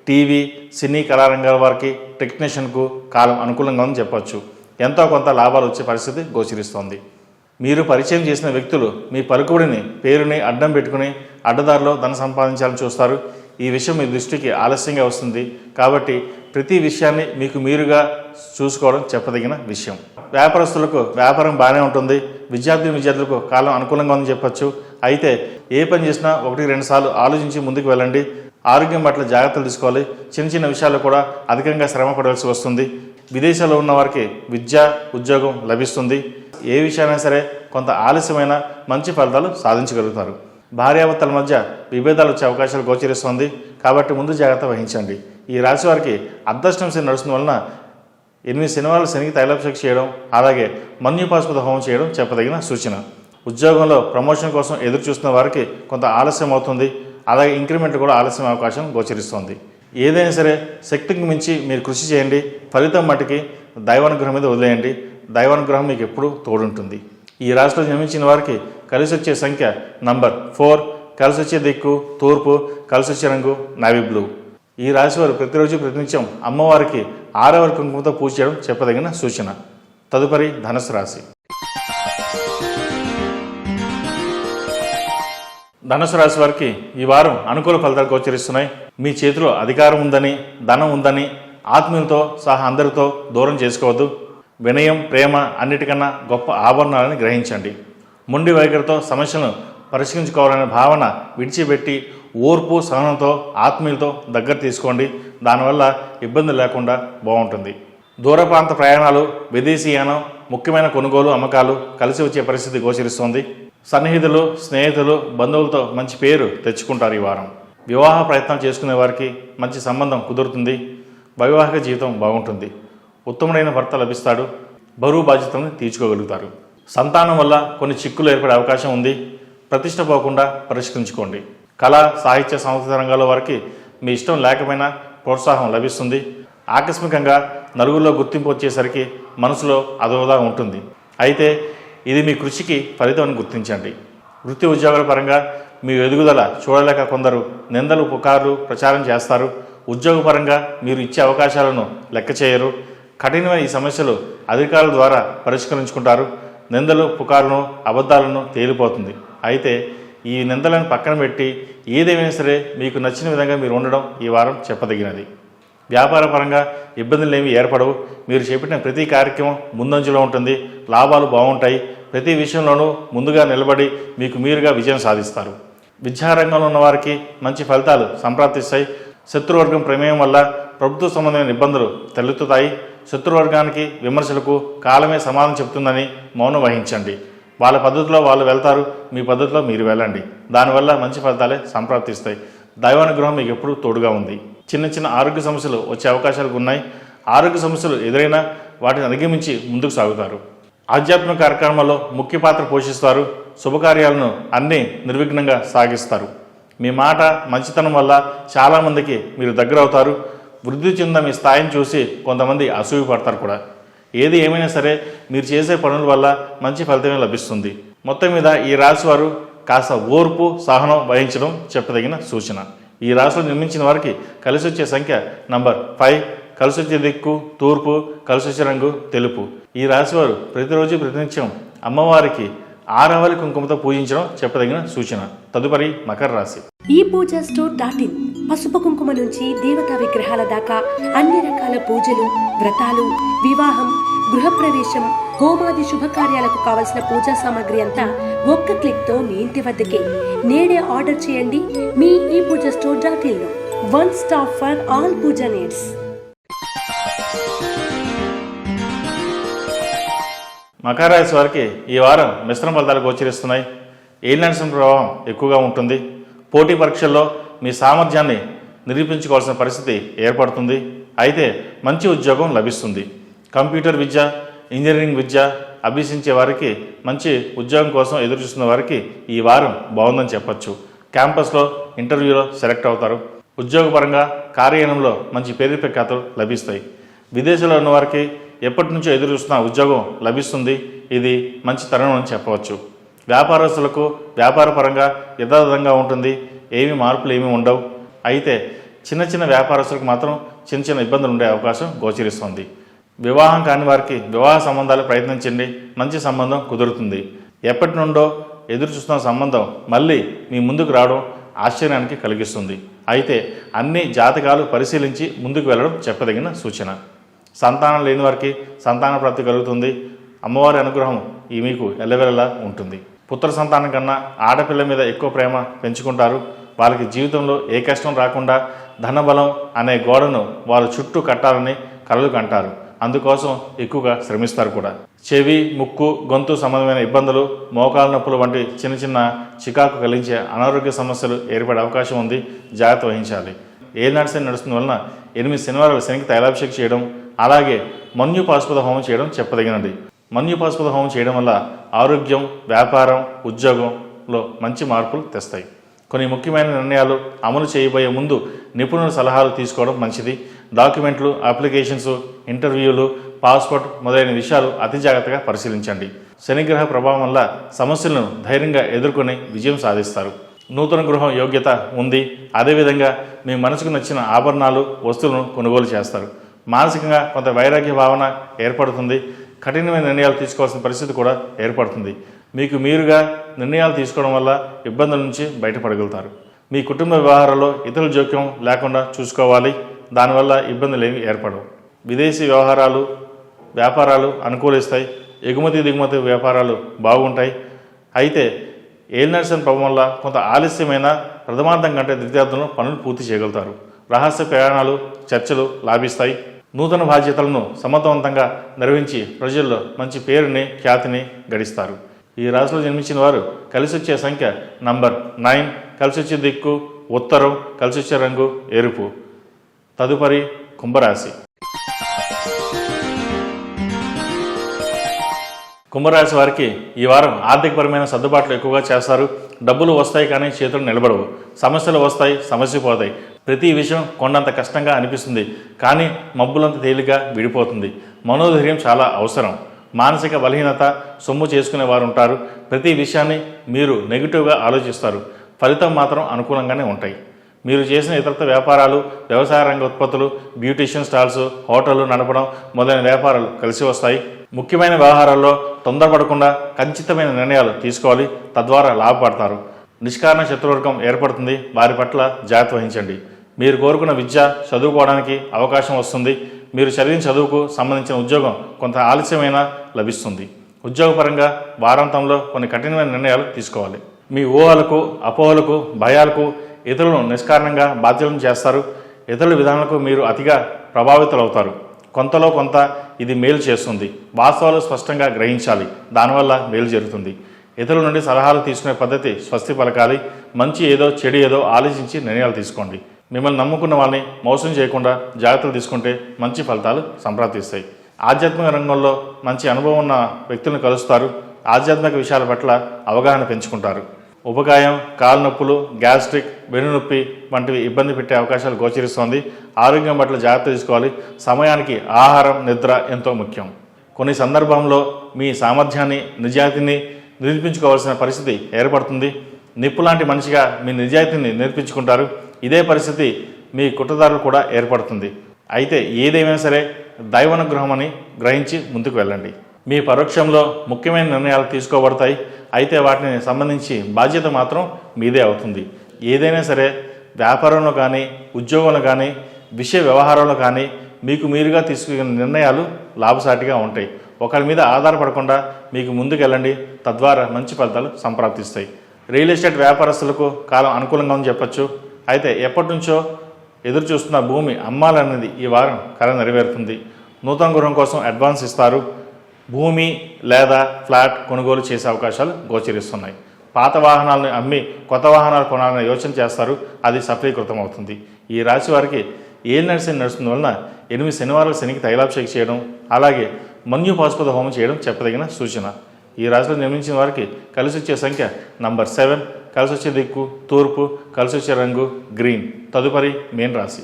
టీవీ, సినీ కళారంగాల వారికి, టెక్నీషియన్కు కాలం అనుకూలంగా ఉందని చెప్పవచ్చు. ఎంతో కొంత లాభాలు వచ్చే పరిస్థితి గోచరిస్తోంది. మీరు పరిచయం చేసిన వ్యక్తులు మీ పలుకుబడిని, పేరుని అడ్డం పెట్టుకుని అడ్డదారిలో ధన సంపాదించాలని చూస్తారు. ఈ విషయం మీ దృష్టికి ఆలస్యంగా వస్తుంది. కాబట్టి ప్రతి విషయాన్ని మీకు మీరుగా చూసుకోవడం చెప్పదగిన విషయం. వ్యాపారస్తులకు వ్యాపారం బాగానే ఉంటుంది. విద్యార్థులకు కాలం అనుకూలంగా ఉందని చెప్పచ్చు. అయితే ఏ పని చేసినా 1-2 సార్లు ఆలోచించి ముందుకు వెళ్ళండి. ఆరోగ్యం పట్ల జాగ్రత్తలు తీసుకోవాలి. చిన్న చిన్న విషయాలు కూడా అధికంగా శ్రమ పడవలసి వస్తుంది. విదేశాల్లో ఉన్న వారికి విద్య, ఉద్యోగం లభిస్తుంది. ఏ విషయామైనా సరే కొంత ఆలస్యమైన మంచి ఫలితాలు సాధించగలుగుతారు. భార్యాభర్తల మధ్య విభేదాలు వచ్చే అవకాశాలు గోచరిస్తుంది. కాబట్టి ముందు జాగ్రత్త వహించండి. ఈ రాశి వారికి అర్ధాష్టమ శని నడుస్తున్న వలన 8 శనివారాలు శనికి తైలాభిషేకం చేయడం, అలాగే మన్యుపాస్పద హోమం చేయడం చెప్పదగిన సూచన. ఉద్యోగంలో ప్రమోషన్ కోసం ఎదురు చూస్తున్న వారికి కొంత ఆలస్యం అవుతుంది. అలాగే ఇంక్రిమెంట్ కూడా ఆలస్యం అవకాశం గోచరిస్తుంది. ఏదైనా సరే శక్తికి మించి మీరు కృషి చేయండి. ఫలితం మటుకి దైవానుగ్రహం మీద వదిలేయండి. దైవానుగ్రహం మీకు ఎప్పుడూ తోడుంటుంది. ఈ రాశిలో జన్మించిన వారికి కలిసి వచ్చే సంఖ్య నంబర్ 4, కలిసి వచ్చే దిక్కు తూర్పు, కలిసి వచ్చే రంగు నావీ బ్లూ. ఈ రాశి వారు ప్రతిరోజు ప్రతినిత్యం అమ్మవారికి ఆరవల కుంకుమతో పూజ చేయడం చెప్పదగిన సూచన. తదుపరి ధనుసు రాశి. ధనుసు రాశి వారికి ఈ వారం అనుకూల ఫలితాలు గోచరిస్తున్నాయి. మీ చేతిలో అధికారం ఉందని, ధనం ఉందని ఆత్మీయులతో సహా అందరితో దూరం చేసుకోవద్దు. వినయం, ప్రేమ అన్నిటికన్నా గొప్ప ఆభరణాలని గ్రహించండి. మొండి వైఖరితో సమస్యలను పరిష్కరించుకోవాలనే భావన విడిచిపెట్టి ఓర్పు, సహనంతో ఆత్మీయులతో దగ్గర తీసుకోండి. దానివల్ల ఇబ్బంది లేకుండా బాగుంటుంది. దూర ప్రాంత ప్రయాణాలు, విదేశీయానం, ముఖ్యమైన కొనుగోలు, అమ్మకాలు కలిసి వచ్చే పరిస్థితి గోచరిస్తోంది. సన్నిహితులు, స్నేహితులు, బంధువులతో మంచి పేరు తెచ్చుకుంటారు ఈ వారం. వివాహ ప్రయత్నం చేసుకునే వారికి మంచి సంబంధం కుదురుతుంది. వైవాహిక జీవితం బాగుంటుంది. ఉత్తముడైన భర్త లభిస్తాడు. బరువు బాధ్యతలను తీర్చుకోగలుగుతారు. సంతానం వల్ల కొన్ని చిక్కులు ఏర్పడే అవకాశం ఉంది. ప్రతిష్ట పోకుండా పరిష్కరించుకోండి. కళ, సాహిత్య, సాంస్కృతిక రంగాల వారికి మీ ఇష్టం లేకపోయినా ప్రోత్సాహం లభిస్తుంది. ఆకస్మికంగా నలుగురిలో గుర్తింపు వచ్చేసరికి మనసులో అదోలా ఉంటుంది. అయితే ఇది మీ కృషికి ఫలితం అని గుర్తించండి. వృత్తి ఉద్యోగాల పరంగా మీ ఎదుగుదల చూడలేక కొందరు నిందలు, పుకార్లు ప్రచారం చేస్తారు. ఉద్యోగపరంగా మీరు ఇచ్చే అవకాశాలను లెక్క చేయరు. కఠినమైన ఈ సమస్యలు అధికారుల ద్వారా పరిష్కరించుకుంటారు. నిందలు, పుకారులను, అబద్ధాలను తేలిపోతుంది. అయితే ఈ నిందలను పక్కన పెట్టి ఏదేమైనా సరే మీకు నచ్చిన విధంగా మీరు ఉండడం ఈ వారం చెప్పదగినది. వ్యాపార పరంగా ఇబ్బందులు ఏమీ ఏర్పడవు. మీరు చేపట్టిన ప్రతి కార్యక్రమం ముందంజలో ఉంటుంది. లాభాలు బాగుంటాయి. ప్రతి విషయంలోనూ ముందుగా నిలబడి మీకు మీరుగా విజయం సాధిస్తారు. విద్యారంగంలో ఉన్న వారికి మంచి ఫలితాలు సంప్రాప్తిస్తాయి. శత్రువర్గం ప్రమేయం వల్ల ప్రభుత్వ సంబంధమైన ఇబ్బందులు తలెత్తుతాయి. శత్రువర్గానికి, విమర్శలకు కాలమే సమాధానం చెబుతుందని మౌనం వహించండి. వాళ్ళ పద్ధతిలో వాళ్ళు వెళ్తారు, మీ పద్ధతిలో మీరు వెళ్ళండి. దానివల్ల మంచి ఫలితాలే సంప్రాప్తిస్తాయి. దైవానుగ్రహం మీకు ఎప్పుడూ తోడుగా ఉంది. చిన్న చిన్న ఆరోగ్య సమస్యలు వచ్చే అవకాశాలు ఉన్నాయి. ఆరోగ్య సమస్యలు ఎదురైనా వాటిని అధిగమించి ముందుకు సాగుతారు. ఆధ్యాత్మిక కార్యక్రమాల్లో ముఖ్య పాత్ర పోషిస్తారు. శుభకార్యాలను అన్నీ నిర్విఘ్నంగా సాగిస్తారు. మీ మాట, మంచితనం వల్ల చాలామందికి మీరు దగ్గర అవుతారు. వృద్ధి చెందిన మీ స్థాయిని చూసి కొంతమంది అసూయపడతారు కూడా. ఏది ఏమైనా సరే మీరు చేసే పనుల వల్ల మంచి ఫలితమే లభిస్తుంది. మొత్తం మీద ఈ రాశి వారు కాస్త ఓర్పు, సహనం వహించడం చెప్పదగిన సూచన. ఈ రాశిలో నిర్మించిన వారికి కలిసి వచ్చే సంఖ్య నంబర్ 5, కలిసి వచ్చే దిక్కు తూర్పు, కలిసి వచ్చే రంగు తెలుపు. ఈ రాశివారు ప్రతిరోజు ప్రతినిత్యం అమ్మవారికి ఆరవలి కుంకుమతో పూజించడం చెప్పదగిన సూచన. తదుపరి మకర రాశి.
ఈ పూజా స్టోర్ .in పసుపు కుంకుమ నుంచి దేవతా విగ్రహాల దాకా అన్ని రకాల పూజలు, వ్రతాలు, వివాహం, గృహప్రవేశం, హోమాది శుభకార్యాలకు కావలసిన పూజా సామాగ్రి అంతా ఒక్క క్లిక్ తో మీ ఇంటి వద్దకే. నేడే ఆర్డర్ చేయండి మీ ఈ పూజా స్టోర్ .in లో. One stop for all puja needs.
మకర రాశి వారికి ఈ వారం మిశ్రమ ఫలితాలు గోచరిస్తున్నాయి. ఏలినాటి ప్రభావం ఎక్కువగా ఉంటుంది. పోటీ పరీక్షల్లో మీ సామర్థ్యాన్ని నిరూపించుకోవాల్సిన పరిస్థితి ఏర్పడుతుంది. అయితే మంచి ఉద్యోగం లభిస్తుంది. కంప్యూటర్ విద్య, ఇంజనీరింగ్ విద్య అభ్యసించే వారికి, మంచి ఉద్యోగం కోసం ఎదురుచూస్తున్న వారికి ఈ వారం బాగుందని చెప్పచ్చు. క్యాంపస్లో, ఇంటర్వ్యూలో సెలెక్ట్ అవుతారు. ఉద్యోగపరంగా కార్యాలయంలో మంచి పేరు ప్రఖ్యాతులు లభిస్తాయి. విదేశాల్లో ఉన్నవారికి ఎప్పటి నుంచో ఎదురు చూస్తున్న ఉద్యోగం లభిస్తుంది. ఇది మంచి తరుణం అని చెప్పవచ్చు. వ్యాపారస్తులకు వ్యాపారపరంగా యథాతథంగా ఉంటుంది. ఏమీ మార్పులు ఏమీ ఉండవు. అయితే చిన్న చిన్న వ్యాపారస్తులకు మాత్రం చిన్న చిన్న ఇబ్బందులు ఉండే అవకాశం గోచరిస్తుంది. వివాహం కాని వారికి వివాహ సంబంధాలు ప్రయత్నించండి. మంచి సంబంధం కుదురుతుంది. ఎప్పటి నుండో ఎదురు చూస్తున్న సంబంధం మళ్ళీ మీ ముందుకు రావడం ఆశ్చర్యానికి కలిగిస్తుంది. అయితే అన్ని జాతకాలు పరిశీలించి ముందుకు వెళ్ళడం చెప్పదగిన సూచన. సంతానం లేని వారికి సంతాన ప్రాప్తి కలుగుతుంది. అమ్మవారి అనుగ్రహం ఈ మీకు ఎల్లవెల్లలా ఉంటుంది. పుత్ర సంతానం కన్నా ఆడపిల్ల మీద ఎక్కువ ప్రేమ పెంచుకుంటారు. వాళ్ళకి జీవితంలో ఏ కష్టం రాకుండా ధనబలం అనే గోడను వారు చుట్టూ కట్టాలని కలలు కంటారు. అందుకోసం ఎక్కువగా శ్రమిస్తారు కూడా. చెవి, ముక్కు, గొంతు సంబంధమైన ఇబ్బందులు, మోకాలు నొప్పులు వంటి చిన్న చిన్న చికాకు కలిగించే అనారోగ్య సమస్యలు ఏర్పడే అవకాశం ఉంది. జాగ్రత్త వహించాలి. ఏలినాటి శని నడుస్తున్న వలన 8 శనివారాలు శనికి తైలాభిషేకం చేయడం, అలాగే మన్యుపాశుపత హోమం చేయడం చెప్పదగినది. మన్యుపాశుపత హోమం చేయడం వల్ల ఆరోగ్యం, వ్యాపారం, ఉద్యోగంలో మంచి మార్పులు తెస్తాయి. కొన్ని ముఖ్యమైన నిర్ణయాలు అమలు చేయబోయే ముందు నిపుణుల సలహాలు తీసుకోవడం మంచిది. డాక్యుమెంట్లు, అప్లికేషన్స్, ఇంటర్వ్యూలు, పాస్పోర్ట్ మొదలైన విషయాలు అతి జాగ్రత్తగా పరిశీలించండి. శనిగ్రహ ప్రభావం వల్ల సమస్యలను ధైర్యంగా ఎదుర్కొని విజయం సాధిస్తారు. నూతన గృహం యోగ్యత ఉంది. అదేవిధంగా మీ మనసుకు నచ్చిన ఆభరణాలు, వస్తువులను కొనుగోలు చేస్తారు. మానసికంగా కొంత వైరాగ్య భావన ఏర్పడుతుంది. కఠినమైన నిర్ణయాలు తీసుకోవాల్సిన పరిస్థితి కూడా ఏర్పడుతుంది. మీకు మీరుగా నిర్ణయాలు తీసుకోవడం వల్ల ఇబ్బందుల నుంచి బయటపడగలుగుతారు. మీ కుటుంబ వ్యవహారాల్లో ఇతరుల జోక్యం లేకుండా చూసుకోవాలి. దానివల్ల ఇబ్బందులు ఏమి ఏర్పడవు. విదేశీ వ్యవహారాలు, వ్యాపారాలు అనుకూలిస్తాయి. ఎగుమతి దిగుమతి వ్యాపారాలు బాగుంటాయి. అయితే ఏలినాటి శని ప్రభావం వల్ల కొంత ఆలస్యమైన ప్రథమార్థం కంటే ద్వితీయార్థంలో పనులు పూర్తి చేయగలుగుతారు. రహస్య ప్రయాణాలు, చర్చలు లాభిస్తాయి. నూతన బాధ్యతలను సమర్థవంతంగా నిర్వహించి ప్రజల్లో మంచి పేరుని, ఖ్యాతిని గడిస్తారు. ఈ రాశిలో జన్మించిన వారు కలిసి వచ్చే సంఖ్య నంబర్ 9, కలిసి వచ్చే దిక్కు ఉత్తరం, కలిసి వచ్చే రంగు ఎరుపు. తదుపరి కుంభరాశి. కుంభరాశి వారికి ఈ వారం ఆర్థికపరమైన సర్దుబాట్లు ఎక్కువగా చేస్తారు. డబ్బులు వస్తాయి కానీ చేతులు నిలబడవు. సమస్యలు వస్తాయి, సమస్య పోతాయి. ప్రతి విషయం కొండంత కష్టంగా అనిపిస్తుంది కానీ మబ్బులంత తేలిగ్గా విడిపోతుంది. మనోధైర్యం చాలా అవసరం. మానసిక బలహీనత సొమ్ము చేసుకునే వారు ఉంటారు. ప్రతి విషయాన్ని మీరు నెగిటివ్గా ఆలోచిస్తారు. ఫలితం మాత్రం అనుకూలంగానే ఉంటాయి. మీరు చేసిన ఇతరత్ర వ్యాపారాలు, వ్యవసాయ రంగ ఉత్పత్తులు, బ్యూటీషియన్ స్టాల్స్, హోటళ్లు నడపడం మొదలైన వ్యాపారాలు కలిసి వస్తాయి. ముఖ్యమైన వ్యవహారాల్లో తొందరపడకుండా ఖచ్చితమైన నిర్ణయాలు తీసుకోవాలి. తద్వారా లాభపడతారు. నిష్కారణ శత్రువర్గం ఏర్పడుతుంది. వారి పట్ల జాగ్రత్త వహించండి. మీరు కోరుకున్న విద్య చదువుకోవడానికి అవకాశం వస్తుంది. మీరు చదివిన చదువుకు సంబంధించిన ఉద్యోగం కొంత ఆలస్యమైనా లభిస్తుంది. ఉద్యోగపరంగా వారాంతంలో కొన్ని కఠినమైన నిర్ణయాలు తీసుకోవాలి. మీ ఊహలకు, అపోహలకు, భయాలకు ఇతరులను నిష్కారణంగా బాధ్యులను చేస్తారు. ఇతరుల విధానాలకు మీరు అతిగా ప్రభావితులవుతారు. కొంతలో కొంత ఇది మేలు చేస్తుంది. వాస్తవాలు స్పష్టంగా గ్రహించాలి. దానివల్ల మేలు జరుగుతుంది. ఇతరుల నుండి సలహాలు తీసుకునే పద్ధతి స్వస్తి పలకాలి. మంచి ఏదో చెడు ఏదో ఆలోచించి నిర్ణయాలు తీసుకోండి. మిమ్మల్ని నమ్ముకున్న వాళ్ళని మోసం చేయకుండా జాగ్రత్తలు తీసుకుంటే మంచి ఫలితాలు సంప్రాప్తిస్తాయి. ఆధ్యాత్మిక రంగంలో మంచి అనుభవం ఉన్న వ్యక్తులను కలుస్తారు. ఆధ్యాత్మిక విషయాల పట్ల అవగాహన పెంచుకుంటారు. ఉపకాయం, కాలు నొప్పులు, గ్యాస్ట్రిక్, వెన్నునొప్పి వంటివి ఇబ్బంది పెట్టే అవకాశాలు గోచరిస్తోంది. ఆరోగ్యం పట్ల జాగ్రత్త తీసుకోవాలి. సమయానికి ఆహారం, నిద్ర ఎంతో ముఖ్యం. కొన్ని సందర్భంలో మీ సామర్థ్యాన్ని, నిజాయితీని నిరూపించుకోవాల్సిన పరిస్థితి ఏర్పడుతుంది. నిప్పు లాంటి మనిషిగా మీ నిజాయితీని నేర్పించుకుంటారు. ఇదే పరిస్థితి మీ కుటుంబదారులు కూడా ఏర్పడుతుంది. అయితే ఏదేమైనా సరే దైవానుగ్రహం అని గ్రహించి ముందుకు వెళ్ళండి. మీ పరోక్షంలో ముఖ్యమైన నిర్ణయాలు తీసుకోబడతాయి. అయితే వాటిని సంబంధించి బాధ్యత మాత్రం మీదే అవుతుంది. ఏదైనా సరే వ్యాపారంలో కానీ, ఉద్యోగంలో కానీ, విషయ వ్యవహారంలో కానీ మీకు మీరుగా తీసుకునే నిర్ణయాలు లాభసాటిగా ఉంటాయి. ఒకరి మీద ఆధారపడకుండా మీకు ముందుకు వెళ్ళండి. తద్వారా మంచి ఫలితాలు సంప్రాప్తిస్తాయి. రియల్ ఎస్టేట్ వ్యాపారస్తులకు కాలం అనుకూలంగా ఉందని చెప్పచ్చు. అయితే ఎప్పటి నుంచో ఎదురు చూస్తున్న భూమి అమ్మాలనేది ఈ వారం కల నెరవేరుతుంది. నూతన గృహం కోసం అడ్వాన్స్ ఇస్తారు. భూమి లేదా ఫ్లాట్ కొనుగోలు చేసే అవకాశాలు గోచరిస్తున్నాయి. పాత వాహనాలను అమ్మి కొత్త వాహనాలు కొనాలని యోచన చేస్తారు. అది సఫలీకృతం అవుతుంది. ఈ రాశి వారికి ఏం నడుస్తున్న వలన 8 శనివారాలు శనికి తైలాభిషేకం చేయడం, అలాగే మన్యు పాశుపత హోమం చేయడం చెప్పదగిన సూచన. ఈ రాశిలో నిర్మించిన వారికి కలిసి వచ్చే సంఖ్య నంబర్ 7, కలిసి వచ్చే దిక్కు తూర్పు, కలిసి వచ్చే రంగు గ్రీన్. తదుపరి మీన రాశి.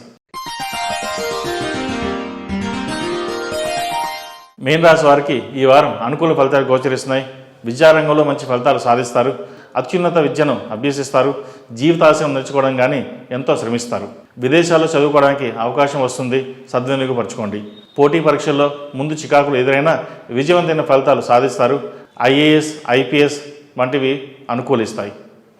మీన రాశి వారికి ఈ వారం అనుకూల ఫలితాలు గోచరిస్తున్నాయి. విద్యారంగంలో మంచి ఫలితాలు సాధిస్తారు. అత్యున్నత విద్యను అభ్యసిస్తారు. జీవితాశయం నేర్చుకోవడం కానీ ఎంతో శ్రమిస్తారు. విదేశాల్లో చదువుకోవడానికి అవకాశం వస్తుంది. సద్వినియోగపరచుకోండి. పోటీ పరీక్షల్లో ముందు చికాకులు ఎదురైనా విజయవంతమైన ఫలితాలు సాధిస్తారు. ఐఏఎస్, ఐపీఎస్ వంటివి అనుకూలిస్తాయి.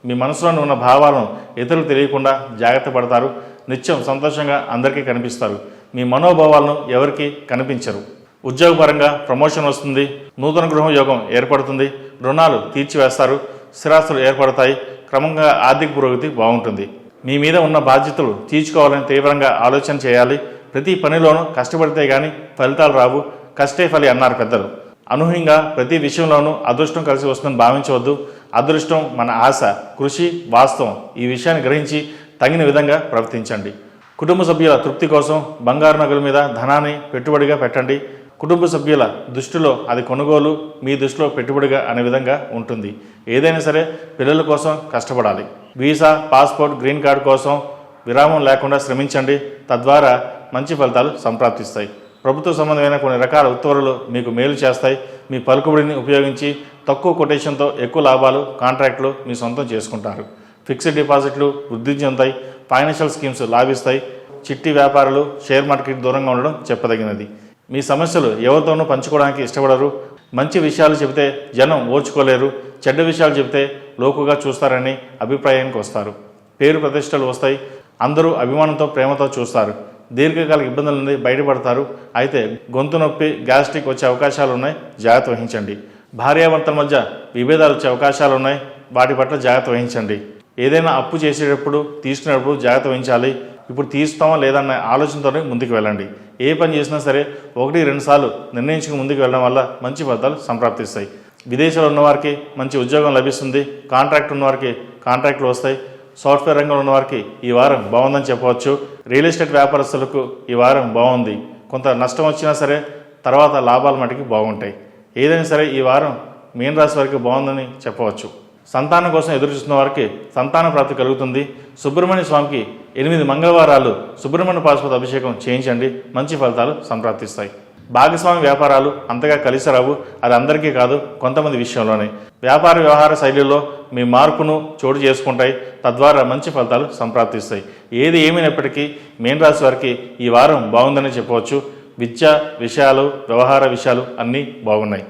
మీ మనసులో ఉన్న భావాలను ఇతరులు తెలియకుండా జాగ్రత్త పడతారు. నిత్యం సంతోషంగా అందరికీ కనిపిస్తారు. మీ మనోభావాలను ఎవరికి కనిపించరు. ఉద్యోగపరంగా ప్రమోషన్ వస్తుంది. నూతన గృహం యోగం ఏర్పడుతుంది. రుణాలు తీర్చివేస్తారు. స్థిరాస్తులు ఏర్పడతాయి. క్రమంగా ఆర్థిక పురోగతి బాగుంటుంది. మీ మీద ఉన్న బాధ్యతలు తీర్చుకోవాలని తీవ్రంగా ఆలోచన చేయాలి. ప్రతి పనిలోనూ కష్టపడితే కానీ ఫలితాలు రావు. కష్టే ఫలి అన్నారు పెద్దలు. అనూహ్యంగా ప్రతి విషయంలోనూ అదృష్టం కలిసి వస్తుందని భావించవద్దు. అదృష్టం మన ఆశ, కృషి వాస్తవం. ఈ విషయాన్ని గ్రహించి తగిన విధంగా ప్రవర్తించండి. కుటుంబ సభ్యుల తృప్తి కోసం బంగారు నగల మీద ధనాన్ని పెట్టుబడిగా పెట్టండి. కుటుంబ సభ్యుల దృష్టిలో అది కొనుగోలు, మీ దృష్టిలో పెట్టుబడిగా అనే విధంగా ఉంటుంది. ఏదైనా సరే పిల్లల కోసం కష్టపడాలి. వీసా, పాస్పోర్ట్, గ్రీన్ కార్డు కోసం విరామం లేకుండా శ్రమించండి. తద్వారా మంచి ఫలితాలు సంప్రాప్తిస్తాయి. ప్రభుత్వ సంబంధమైన కొన్ని రకాల ఉత్తర్వులు మీకు మేలు చేస్తాయి. మీ పలుకుబడిని ఉపయోగించి తక్కువ కొటేషన్తో ఎక్కువ లాభాలు, కాంట్రాక్టులు మీ సొంతం చేసుకుంటారు. ఫిక్స్డ్ డిపాజిట్లు వృద్ధి చెందుతాయి. ఫైనాన్షియల్ స్కీమ్స్ లాభిస్తాయి. చిట్టి వ్యాపారాలు, షేర్ మార్కెట్ దూరంగా ఉండడం చెప్పదగినది. మీ సమస్యలు ఎవరితోనూ పంచుకోవడానికి ఇష్టపడరు. మంచి విషయాలు చెబితే జనం ఓర్చుకోలేరు. చెడ్డ విషయాలు చెబితే లోకుగా చూస్తారని అభిప్రాయానికి వస్తారు. పేరు ప్రతిష్టలు వస్తాయి. అందరూ అభిమానంతో, ప్రేమతో చూస్తారు. దీర్ఘకాలిక ఇబ్బందుల నుండి బయటపడతారు. అయితే గొంతు నొప్పి, గ్యాస్ట్రిక్ వచ్చే అవకాశాలు ఉన్నాయి. జాగ్రత్త వహించండి. భార్యాభర్తల మధ్య విభేదాలు వచ్చే అవకాశాలు ఉన్నాయి. వాటి పట్ల జాగ్రత్త వహించండి. ఏదైనా అప్పు చేసేటప్పుడు, తీసుకునేటప్పుడు జాగ్రత్త వహించాలి. ఇప్పుడు తీస్తామా లేదన్న ఆలోచనతోనే ముందుకు వెళ్ళండి. ఏ పని చేసినా సరే 1-2 సార్లు నిర్ణయించుకుని ముందుకు వెళ్ళడం వల్ల మంచి ఫలితాలు సంప్రాప్తిస్తాయి. విదేశాల్లో ఉన్నవారికి మంచి ఉద్యోగం లభిస్తుంది. కాంట్రాక్ట్ ఉన్నవారికి కాంట్రాక్ట్లు వస్తాయి. సాఫ్ట్వేర్ రంగంలో ఉన్నవారికి ఈ వారం బాగుందని చెప్పవచ్చు. రియల్ ఎస్టేట్ వ్యాపారస్తులకు ఈ వారం బాగుంది. కొంత నష్టం వచ్చినా సరే తర్వాత లాభాల మటుకు బాగుంటాయి. ఏదైనా సరే ఈ వారం మీన రాశి వారికి బాగుందని చెప్పవచ్చు. సంతానం కోసం ఎదురు చూస్తున్న వారికి సంతాన ప్రాప్తి కలుగుతుంది. సుబ్రహ్మణ్య స్వామికి 8 మంగళవారాలు సుబ్రహ్మణ్య పాశుపత అభిషేకం చేయించండి, మంచి ఫలితాలు సంప్రాప్తిస్తాయి. భాగస్వామి వ్యాపారాలు అంతగా కలిసి రావు. అది అందరికీ కాదు, కొంతమంది విషయంలోనే. వ్యాపార వ్యవహార శైలిలో మీ మార్పును చోటు చేసుకుంటాయి, తద్వారా మంచి ఫలితాలు సంప్రాప్తిస్తాయి. ఏది ఏమైనప్పటికీ మీన రాశి వారికి ఈ వారం బాగుందని చెప్పవచ్చు. విద్యా విషయాలు, వ్యవహార విషయాలు అన్నీ బాగున్నాయి.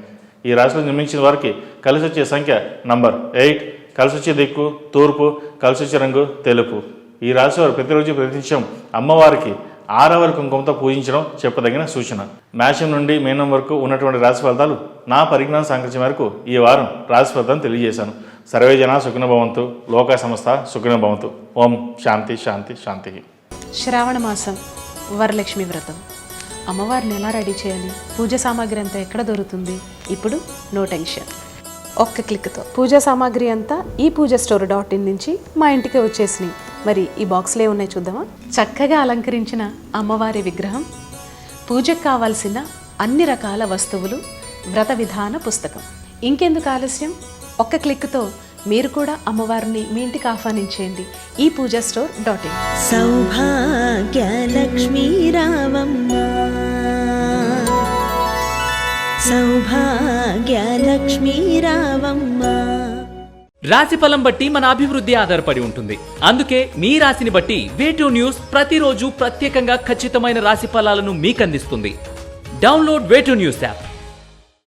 ఈ రాశిలో జన్మించిన వారికి కలిసి వచ్చే సంఖ్య నంబర్ 8, కలిసి వచ్చే దిక్కు తూర్పు, కలిసి వచ్చే రంగు తెలుపు. ఈ రాశి వారు ప్రతిరోజు ప్రతినిత్యం అమ్మవారికి 6వ కుంకుమతో పూజించడం చెప్పదగిన సూచన. మేషం నుండి మీనం వరకు ఉన్నటువంటి రాశి ఫలితాలు నా పరిజ్ఞాన సంకల్పం మేరకు ఈ వారం రాశి ఫలితాలను తెలియజేశాను. సర్వే జన సుఖినో భవంతు, లోక సంస్థ సుఖినో భవంతు. ఓం శాంతి శాంతి శాంతి.
శ్రావణ మాసం వరలక్ష్మి వ్రతం. అమ్మవారిని ఎలా రెడీ చేయాలి, పూజ సామాగ్రి అంతా ఎక్కడ దొరుకుతుంది? ఇప్పుడు నో టెన్షన్, ఒక్క క్లిక్తో పూజా సామాగ్రి అంతా ఈ పూజ స్టోర్ .in నుంచి మా ఇంటికి వచ్చేసినాయి. మరి ఈ బాక్స్లో ఏమున్నాయి చూద్దామా? చక్కగా అలంకరించిన అమ్మవారి విగ్రహం, పూజకు కావాల్సిన అన్ని రకాల వస్తువులు, వ్రత విధాన పుస్తకం. ఇంకెందుకు ఆలస్యం, ఒక్క క్లిక్తో మీరు కూడా అమ్మవారిని మీ ఇంటికి ఆహ్వానించేయండి ఈ పూజా స్టోర్ .in.
సౌభాగ్యలక్ష్మీ రావమ్మ, సౌభాగ్యలక్ష్మీ రావమ్మ.
రాశి ఫలం బట్టి మన అభివృద్ధి ఆధారపడి ఉంటుంది. అందుకే మీ రాశిని బట్టి వేటూ న్యూస్ ప్రతిరోజు ప్రత్యేకంగా ఖచ్చితమైన రాశి ఫలాలను మీకు అందిస్తుంది. Download Way2 news app.